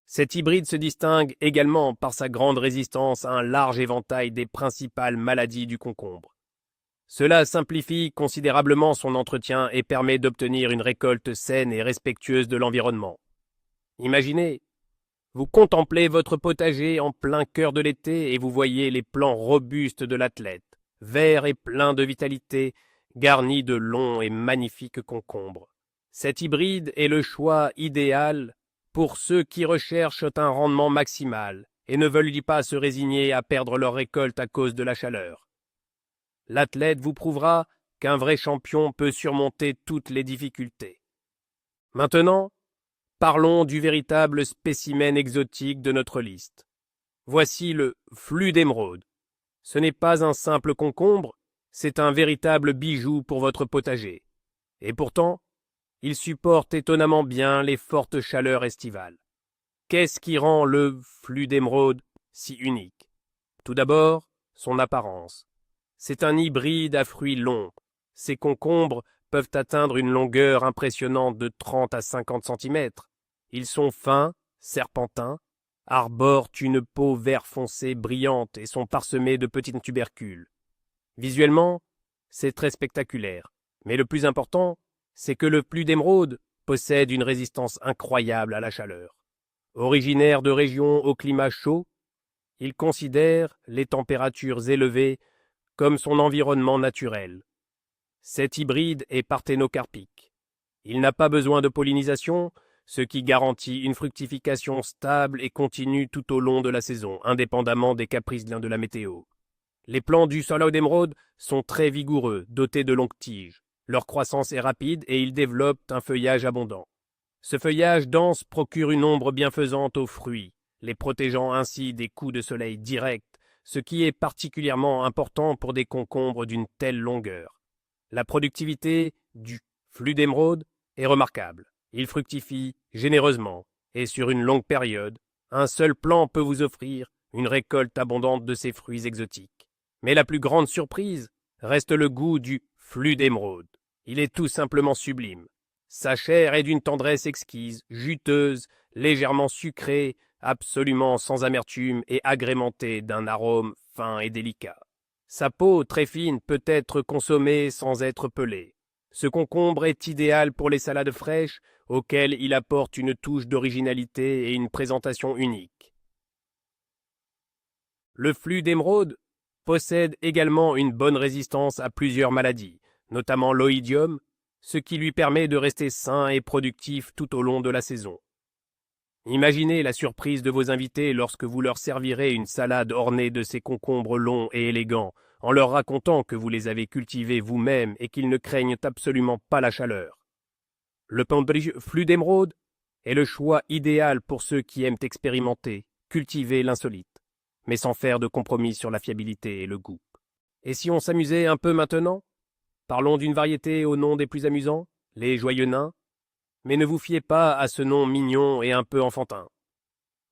Speaker 1: Cet hybride se distingue également par sa grande résistance à un large éventail des principales maladies du concombre. Cela simplifie considérablement son entretien et permet d'obtenir une récolte saine et respectueuse de l'environnement. Imaginez, vous contemplez votre potager en plein cœur de l'été et vous voyez les plants robustes de l'athlète, verts et pleins de vitalité, garnis de longs et magnifiques concombres. Cet hybride est le choix idéal pour ceux qui recherchent un rendement maximal et ne veulent pas se résigner à perdre leur récolte à cause de la chaleur. L'athlète vous prouvera qu'un vrai champion peut surmonter toutes les difficultés. Maintenant, parlons du véritable spécimen exotique de notre liste. Voici le flux d'émeraude. Ce n'est pas un simple concombre, c'est un véritable bijou pour votre potager. Et pourtant, il supporte étonnamment bien les fortes chaleurs estivales. Qu'est-ce qui rend le flux d'émeraude si unique? Tout d'abord, son apparence. C'est un hybride à fruits longs. Ces concombres peuvent atteindre une longueur impressionnante de 30 à 50 cm. Ils sont fins, serpentins, arborent une peau vert foncé brillante et sont parsemés de petits tubercules. Visuellement, c'est très spectaculaire. Mais le plus important, c'est que le flux d'émeraude possède une résistance incroyable à la chaleur. Originaire de régions au climat chaud, il considère les températures élevées comme son environnement naturel. Cet hybride est parthénocarpique. Il n'a pas besoin de pollinisation, ce qui garantit une fructification stable et continue tout au long de la saison, indépendamment des caprices de la météo. Les plants du Soleil d'émeraude sont très vigoureux, dotés de longues tiges. Leur croissance est rapide et ils développent un feuillage abondant. Ce feuillage dense procure une ombre bienfaisante aux fruits, les protégeant ainsi des coups de soleil directs, ce qui est particulièrement important pour des concombres d'une telle longueur. La productivité du flux d'émeraude est remarquable. Il fructifie généreusement et sur une longue période, un seul plant peut vous offrir une récolte abondante de ces fruits exotiques. Mais la plus grande surprise reste le goût du flux d'émeraude. Il est tout simplement sublime. Sa chair est d'une tendresse exquise, juteuse, légèrement sucrée, absolument sans amertume et agrémentée d'un arôme fin et délicat. Sa peau, très fine, peut être consommée sans être pelée. Ce concombre est idéal pour les salades fraîches, auxquelles il apporte une touche d'originalité et une présentation unique. Le flux d'émeraude possède également une bonne résistance à plusieurs maladies, notamment l'oïdium, ce qui lui permet de rester sain et productif tout au long de la saison. Imaginez la surprise de vos invités lorsque vous leur servirez une salade ornée de ces concombres longs et élégants, en leur racontant que vous les avez cultivés vous-même et qu'ils ne craignent absolument pas la chaleur. Le flux d'émeraude est le choix idéal pour ceux qui aiment expérimenter, cultiver l'insolite, mais sans faire de compromis sur la fiabilité et le goût. Et si on s'amusait un peu maintenant? Parlons d'une variété au nom des plus amusants, les joyeux nains. Mais ne vous fiez pas à ce nom mignon et un peu enfantin.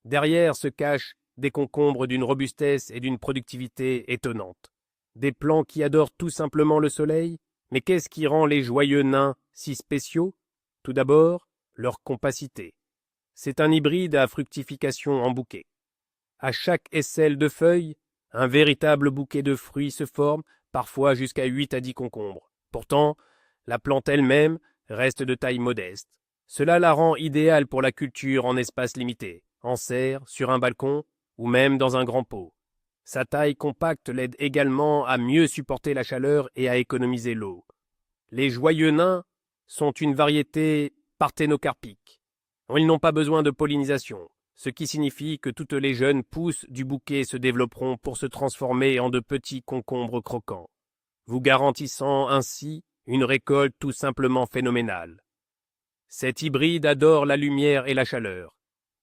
Speaker 1: Derrière se cachent des concombres d'une robustesse et d'une productivité étonnantes. Des plants qui adorent tout simplement le soleil. Mais qu'est-ce qui rend les joyeux nains si spéciaux? Tout d'abord, leur compacité. C'est un hybride à fructification en bouquet. À chaque aisselle de feuilles, un véritable bouquet de fruits se forme, parfois jusqu'à 8 à 10 concombres. Pourtant, la plante elle-même reste de taille modeste. Cela la rend idéale pour la culture en espace limité, en serre, sur un balcon ou même dans un grand pot. Sa taille compacte l'aide également à mieux supporter la chaleur et à économiser l'eau. Les joyeux nains sont une variété parthénocarpique. Ils n'ont pas besoin de pollinisation, ce qui signifie que toutes les jeunes pousses du bouquet se développeront pour se transformer en de petits concombres croquants, vous garantissant ainsi une récolte tout simplement phénoménale. Cet hybride adore la lumière et la chaleur.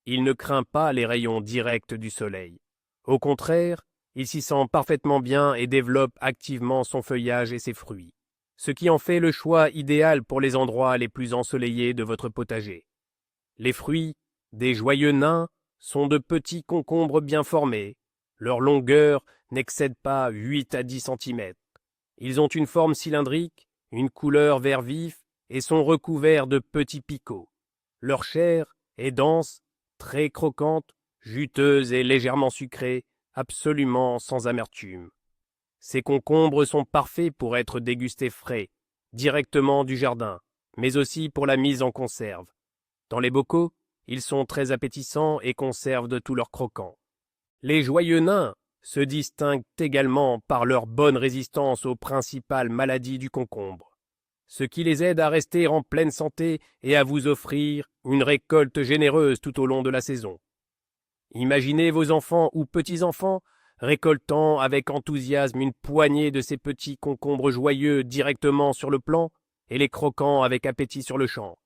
Speaker 1: Il ne craint pas les rayons directs du soleil. Au contraire, il s'y sent parfaitement bien et développe activement son feuillage et ses fruits, ce qui en fait le choix idéal pour les endroits les plus ensoleillés de votre potager. Les fruits des joyeux nains sont de petits concombres bien formés. Leur longueur n'excède pas 8 à 10 cm. Ils ont une forme cylindrique, une couleur vert vif et sont recouverts de petits picots. Leur chair est dense, très croquante, juteuse et légèrement sucrée, absolument sans amertume. Ces concombres sont parfaits pour être dégustés frais, directement du jardin, mais aussi pour la mise en conserve. Dans les bocaux, ils sont très appétissants et conservent de tout leur croquant. Les joyeux nains se distinguent également par leur bonne résistance aux principales maladies du concombre, ce qui les aide à rester en pleine santé et à vous offrir une récolte généreuse tout au long de la saison. Imaginez vos enfants ou petits-enfants récoltant avec enthousiasme une poignée de ces petits concombres joyeux directement sur le plant et les croquant avec appétit sur le champ.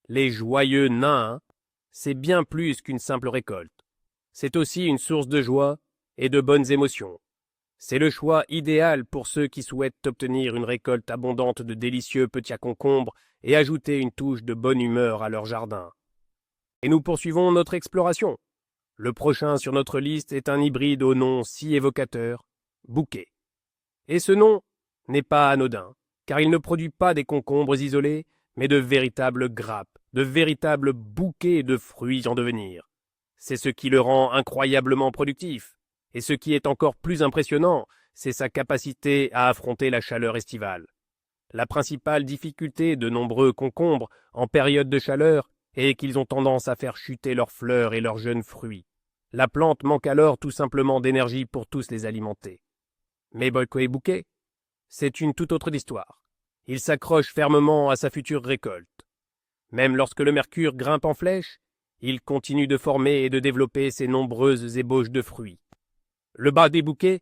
Speaker 1: Les joyeux nains, c'est bien plus qu'une simple récolte. C'est aussi une source de joie et de bonnes émotions. C'est le choix idéal pour ceux qui souhaitent obtenir une récolte abondante de délicieux petits concombres et ajouter une touche de bonne humeur à leur jardin. Et nous poursuivons notre exploration. Le prochain sur notre liste est un hybride au nom si évocateur, bouquet. Et ce nom n'est pas anodin, car il ne produit pas des concombres isolés, mais de véritables grappes, de véritables bouquets de fruits en devenir. C'est ce qui le rend incroyablement productif. Et ce qui est encore plus impressionnant, c'est sa capacité à affronter la chaleur estivale. La principale difficulté de nombreux concombres en période de chaleur est qu'ils ont tendance à faire chuter leurs fleurs et leurs jeunes fruits. La plante manque alors tout simplement d'énergie pour tous les alimenter. Mais bouquet, c'est une toute autre histoire. Il s'accroche fermement à sa future récolte. Même lorsque le mercure grimpe en flèche, il continue de former et de développer ses nombreuses ébauches de fruits. Le bas des bouquets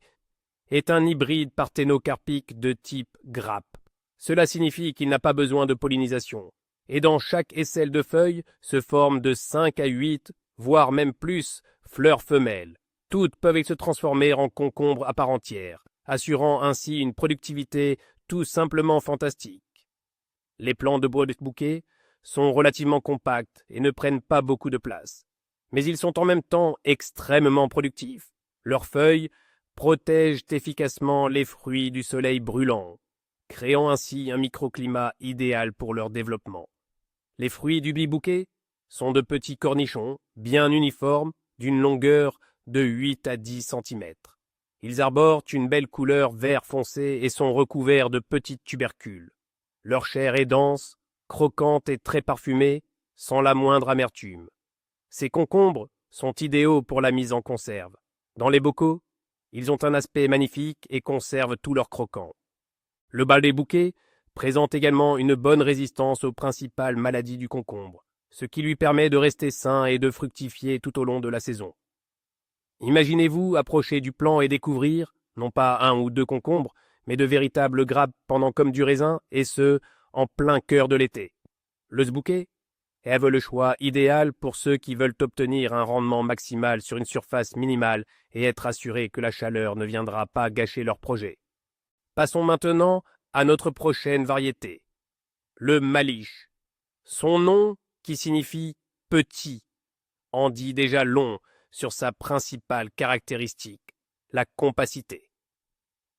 Speaker 1: est un hybride parthénocarpique de type grappe. Cela signifie qu'il n'a pas besoin de pollinisation, et dans chaque aisselle de feuilles se forment de 5 à 8, voire même plus, fleurs femelles. Toutes peuvent se transformer en concombres à part entière, assurant ainsi une productivité tout simplement fantastique. Les plants de bouquet sont relativement compacts et ne prennent pas beaucoup de place, mais ils sont en même temps extrêmement productifs. Leurs feuilles protègent efficacement les fruits du soleil brûlant, créant ainsi un microclimat idéal pour leur développement. Les fruits du bouquet sont de petits cornichons, bien uniformes, d'une longueur de 8 à 10 cm. Ils arborent une belle couleur vert foncé et sont recouverts de petites tubercules. Leur chair est dense, croquante et très parfumée, sans la moindre amertume. Ces concombres sont idéaux pour la mise en conserve. Dans les bocaux, ils ont un aspect magnifique et conservent tout leur croquant. Le bas des bouquets présente également une bonne résistance aux principales maladies du concombre, ce qui lui permet de rester sain et de fructifier tout au long de la saison. Imaginez-vous approcher du plant et découvrir, non pas 1 ou 2 concombres, mais de véritables grappes pendant comme du raisin, et ce, en plein cœur de l'été. Le bouquet est le choix idéal pour ceux qui veulent obtenir un rendement maximal sur une surface minimale et être assurés que la chaleur ne viendra pas gâcher leur projet. Passons maintenant à notre prochaine variété, le Malish. Son nom, qui signifie petit, en dit déjà long sur sa principale caractéristique, la compacité.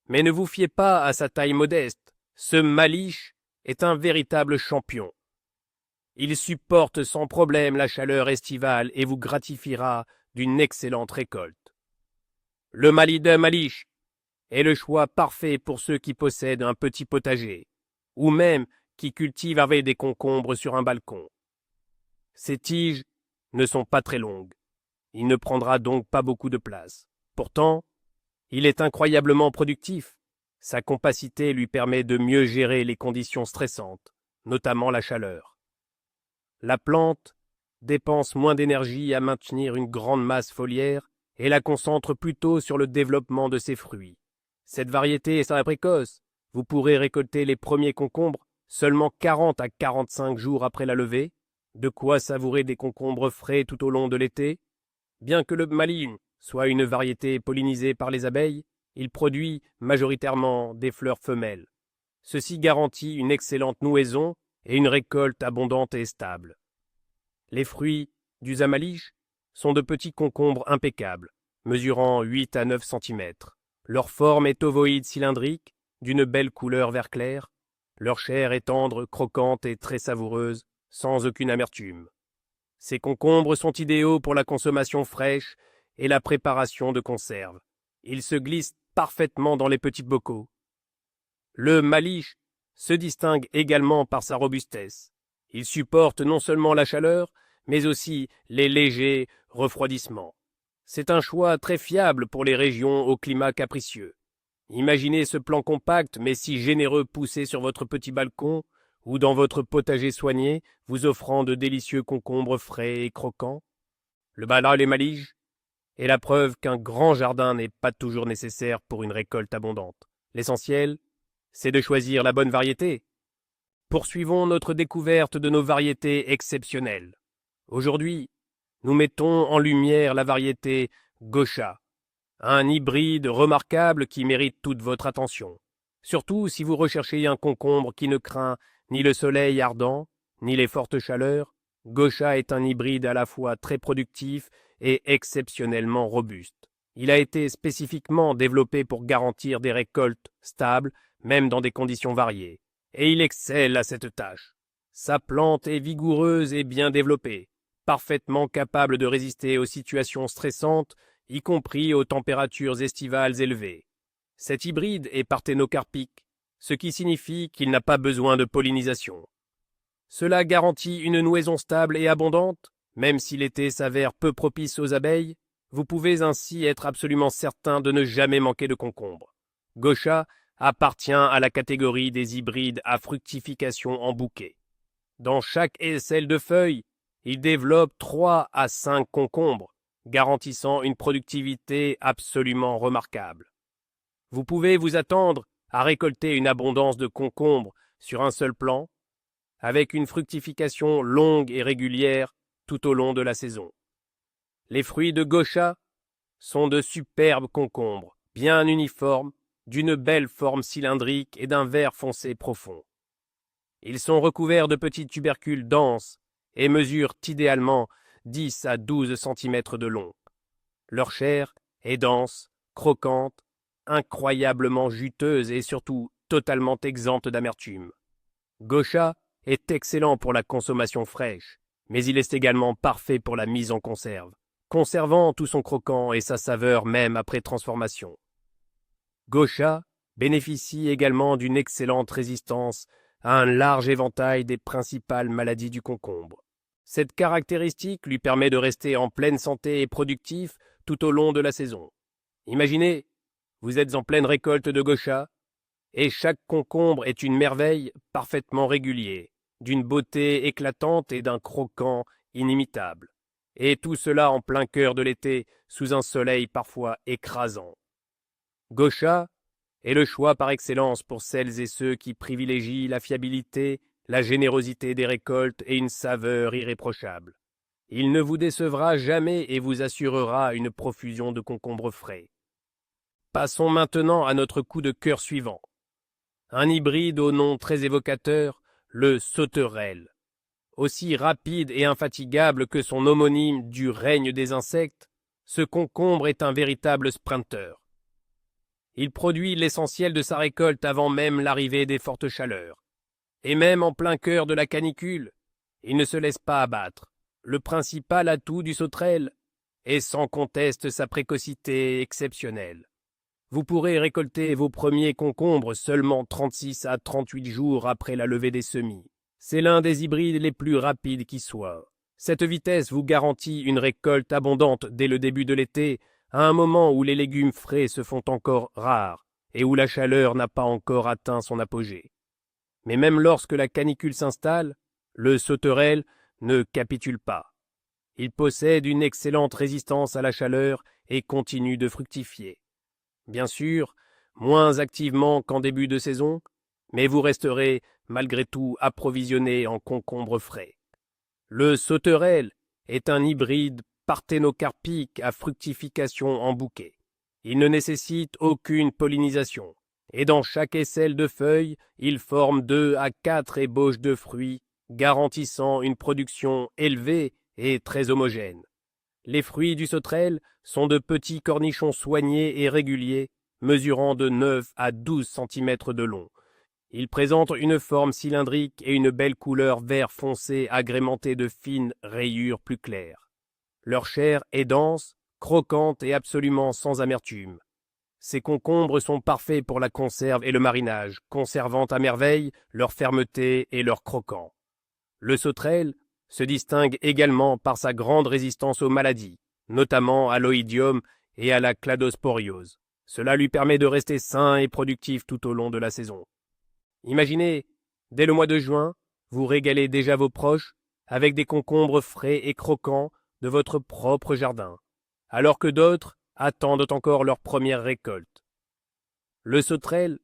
Speaker 1: Mais ne vous fiez pas à sa taille modeste, ce Malish est un véritable champion. Il supporte sans problème la chaleur estivale et vous gratifiera d'une excellente récolte. Le Mali de Malish est le choix parfait pour ceux qui possèdent un petit potager, ou même qui cultivent avec des concombres sur un balcon. Ses tiges ne sont pas très longues. Il ne prendra donc pas beaucoup de place. Pourtant, il est incroyablement productif. Sa compacité lui permet de mieux gérer les conditions stressantes, notamment la chaleur. La plante dépense moins d'énergie à maintenir une grande masse foliaire et la concentre plutôt sur le développement de ses fruits. Cette variété est très précoce. Vous pourrez récolter les premiers concombres seulement 40 à 45 jours après la levée, de quoi savourer des concombres frais tout au long de l'été. Bien que le Mali soit une variété pollinisée par les abeilles, il produit majoritairement des fleurs femelles. Ceci garantit une excellente nouaison et une récolte abondante et stable. Les fruits du Zamalish sont de petits concombres impeccables, mesurant 8 à 9 cm. Leur forme est ovoïde cylindrique, d'une belle couleur vert clair. Leur chair est tendre, croquante et très savoureuse, sans aucune amertume. Ces concombres sont idéaux pour la consommation fraîche et la préparation de conserves. Ils se glissent parfaitement dans les petits bocaux. Le Malish se distingue également par sa robustesse. Il supporte non seulement la chaleur, mais aussi les légers refroidissements. C'est un choix très fiable pour les régions au climat capricieux. Imaginez ce plant compact mais si généreux poussé sur votre petit balcon ou dans votre potager soigné, vous offrant de délicieux concombres frais et croquants. Le Bala les Malish est la preuve qu'un grand jardin n'est pas toujours nécessaire pour une récolte abondante. L'essentiel, c'est de choisir la bonne variété. Poursuivons notre découverte de nos variétés exceptionnelles. Aujourd'hui, nous mettons en lumière la variété Gosha, un hybride remarquable qui mérite toute votre attention. Surtout si vous recherchez un concombre qui ne craint ni le soleil ardent, ni les fortes chaleurs. Gosha est un hybride à la fois très productif et exceptionnellement robuste. Il a été spécifiquement développé pour garantir des récoltes stables, même dans des conditions variées. Et il excelle à cette tâche. Sa plante est vigoureuse et bien développée, parfaitement capable de résister aux situations stressantes, y compris aux températures estivales élevées. Cet hybride est parthénocarpique, ce qui signifie qu'il n'a pas besoin de pollinisation. Cela garantit une nouaison stable et abondante, même si l'été s'avère peu propice aux abeilles. Vous pouvez ainsi être absolument certain de ne jamais manquer de concombre. Gosha appartient à la catégorie des hybrides à fructification en bouquet. Dans chaque aisselle de feuilles, il développe 3 à 5 concombres, garantissant une productivité absolument remarquable. Vous pouvez vous attendre à récolter une abondance de concombres sur un seul plant, avec une fructification longue et régulière tout au long de la saison. Les fruits de Gosha sont de superbes concombres, bien uniformes, d'une belle forme cylindrique et d'un vert foncé profond. Ils sont recouverts de petits tubercules denses et mesurent idéalement 10 à 12 cm de long. Leur chair est dense, croquante, incroyablement juteuse et surtout totalement exempte d'amertume. Gosha est excellent pour la consommation fraîche, mais il est également parfait pour la mise en conserve, conservant tout son croquant et sa saveur même après transformation. Gosha bénéficie également d'une excellente résistance à un large éventail des principales maladies du concombre. Cette caractéristique lui permet de rester en pleine santé et productif tout au long de la saison. Imaginez, vous êtes en pleine récolte de Gosha, et chaque concombre est une merveille parfaitement régulier, d'une beauté éclatante et d'un croquant inimitable. Et tout cela en plein cœur de l'été, sous un soleil parfois écrasant. Gosha est le choix par excellence pour celles et ceux qui privilégient la fiabilité la générosité des récoltes et une saveur irréprochable. Il ne vous décevra jamais et vous assurera une profusion de concombres frais. Passons maintenant à notre coup de cœur suivant. Un hybride au nom très évocateur, le sauterelle. Aussi rapide et infatigable que son homonyme du règne des insectes, ce concombre est un véritable sprinter. Il produit l'essentiel de sa récolte avant même l'arrivée des fortes chaleurs. Et même en plein cœur de la canicule, il ne se laisse pas abattre. Le principal atout du sauterelle est sans conteste sa précocité exceptionnelle. Vous pourrez récolter vos premiers concombres seulement 36 à 38 jours après la levée des semis. C'est l'un des hybrides les plus rapides qui soit. Cette vitesse vous garantit une récolte abondante dès le début de l'été, à un moment où les légumes frais se font encore rares et où la chaleur n'a pas encore atteint son apogée. Mais même lorsque la canicule s'installe, le sauterelle ne capitule pas. Il possède une excellente résistance à la chaleur et continue de fructifier. Bien sûr, moins activement qu'en début de saison, mais vous resterez malgré tout approvisionné en concombres frais. Le sauterelle est un hybride parthénocarpique à fructification en bouquet. Il ne nécessite aucune pollinisation, et dans chaque aisselle de feuilles, il forme 2 à 4 ébauches de fruits, garantissant une production élevée et très homogène. Les fruits du sauterelle sont de petits cornichons soignés et réguliers, mesurant de 9 à 12 cm de long. Ils présentent une forme cylindrique et une belle couleur vert foncé agrémentée de fines rayures plus claires. Leur chair est dense, croquante et absolument sans amertume. Ces concombres sont parfaits pour la conserve et le marinage, conservant à merveille leur fermeté et leur croquant. Le sauterelle se distingue également par sa grande résistance aux maladies, notamment à l'oïdium et à la cladosporiose. Cela lui permet de rester sain et productif tout au long de la saison. Imaginez, dès le mois de juin, vous régalez déjà vos proches avec des concombres frais et croquants de votre propre jardin, alors que d'autres attendent encore leur première récolte. Le sauterelle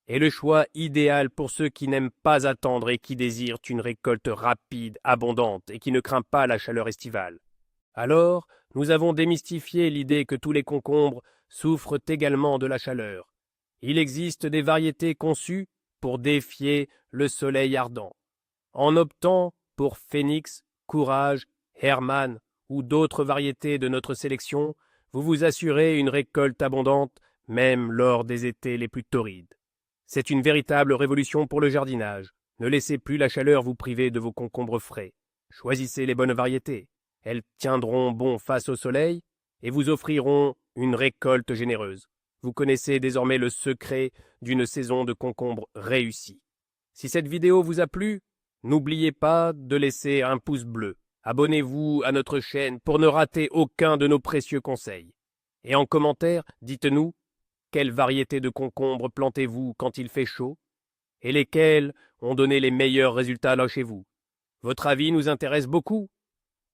Speaker 1: est le choix idéal pour ceux qui n'aiment pas attendre et qui désirent une récolte rapide, abondante et qui ne craint pas la chaleur estivale. Alors, nous avons démystifié l'idée que tous les concombres souffrent également de la chaleur. Il existe des variétés conçues pour défier le soleil ardent. En optant pour Phoenix, Courage, Hermann ou d'autres variétés de notre sélection, vous vous assurez une récolte abondante, même lors des étés les plus torrides. C'est une véritable révolution pour le jardinage. Ne laissez plus la chaleur vous priver de vos concombres frais. Choisissez les bonnes variétés. Elles tiendront bon face au soleil et vous offriront une récolte généreuse. Vous connaissez désormais le secret d'une saison de concombres réussie. Si cette vidéo vous a plu, n'oubliez pas de laisser un pouce bleu. Abonnez-vous à notre chaîne pour ne rater aucun de nos précieux conseils. Et en commentaire, dites-nous quelle variété de concombres plantez-vous quand il fait chaud et lesquels ont donné les meilleurs résultats là chez vous. Votre avis nous intéresse beaucoup.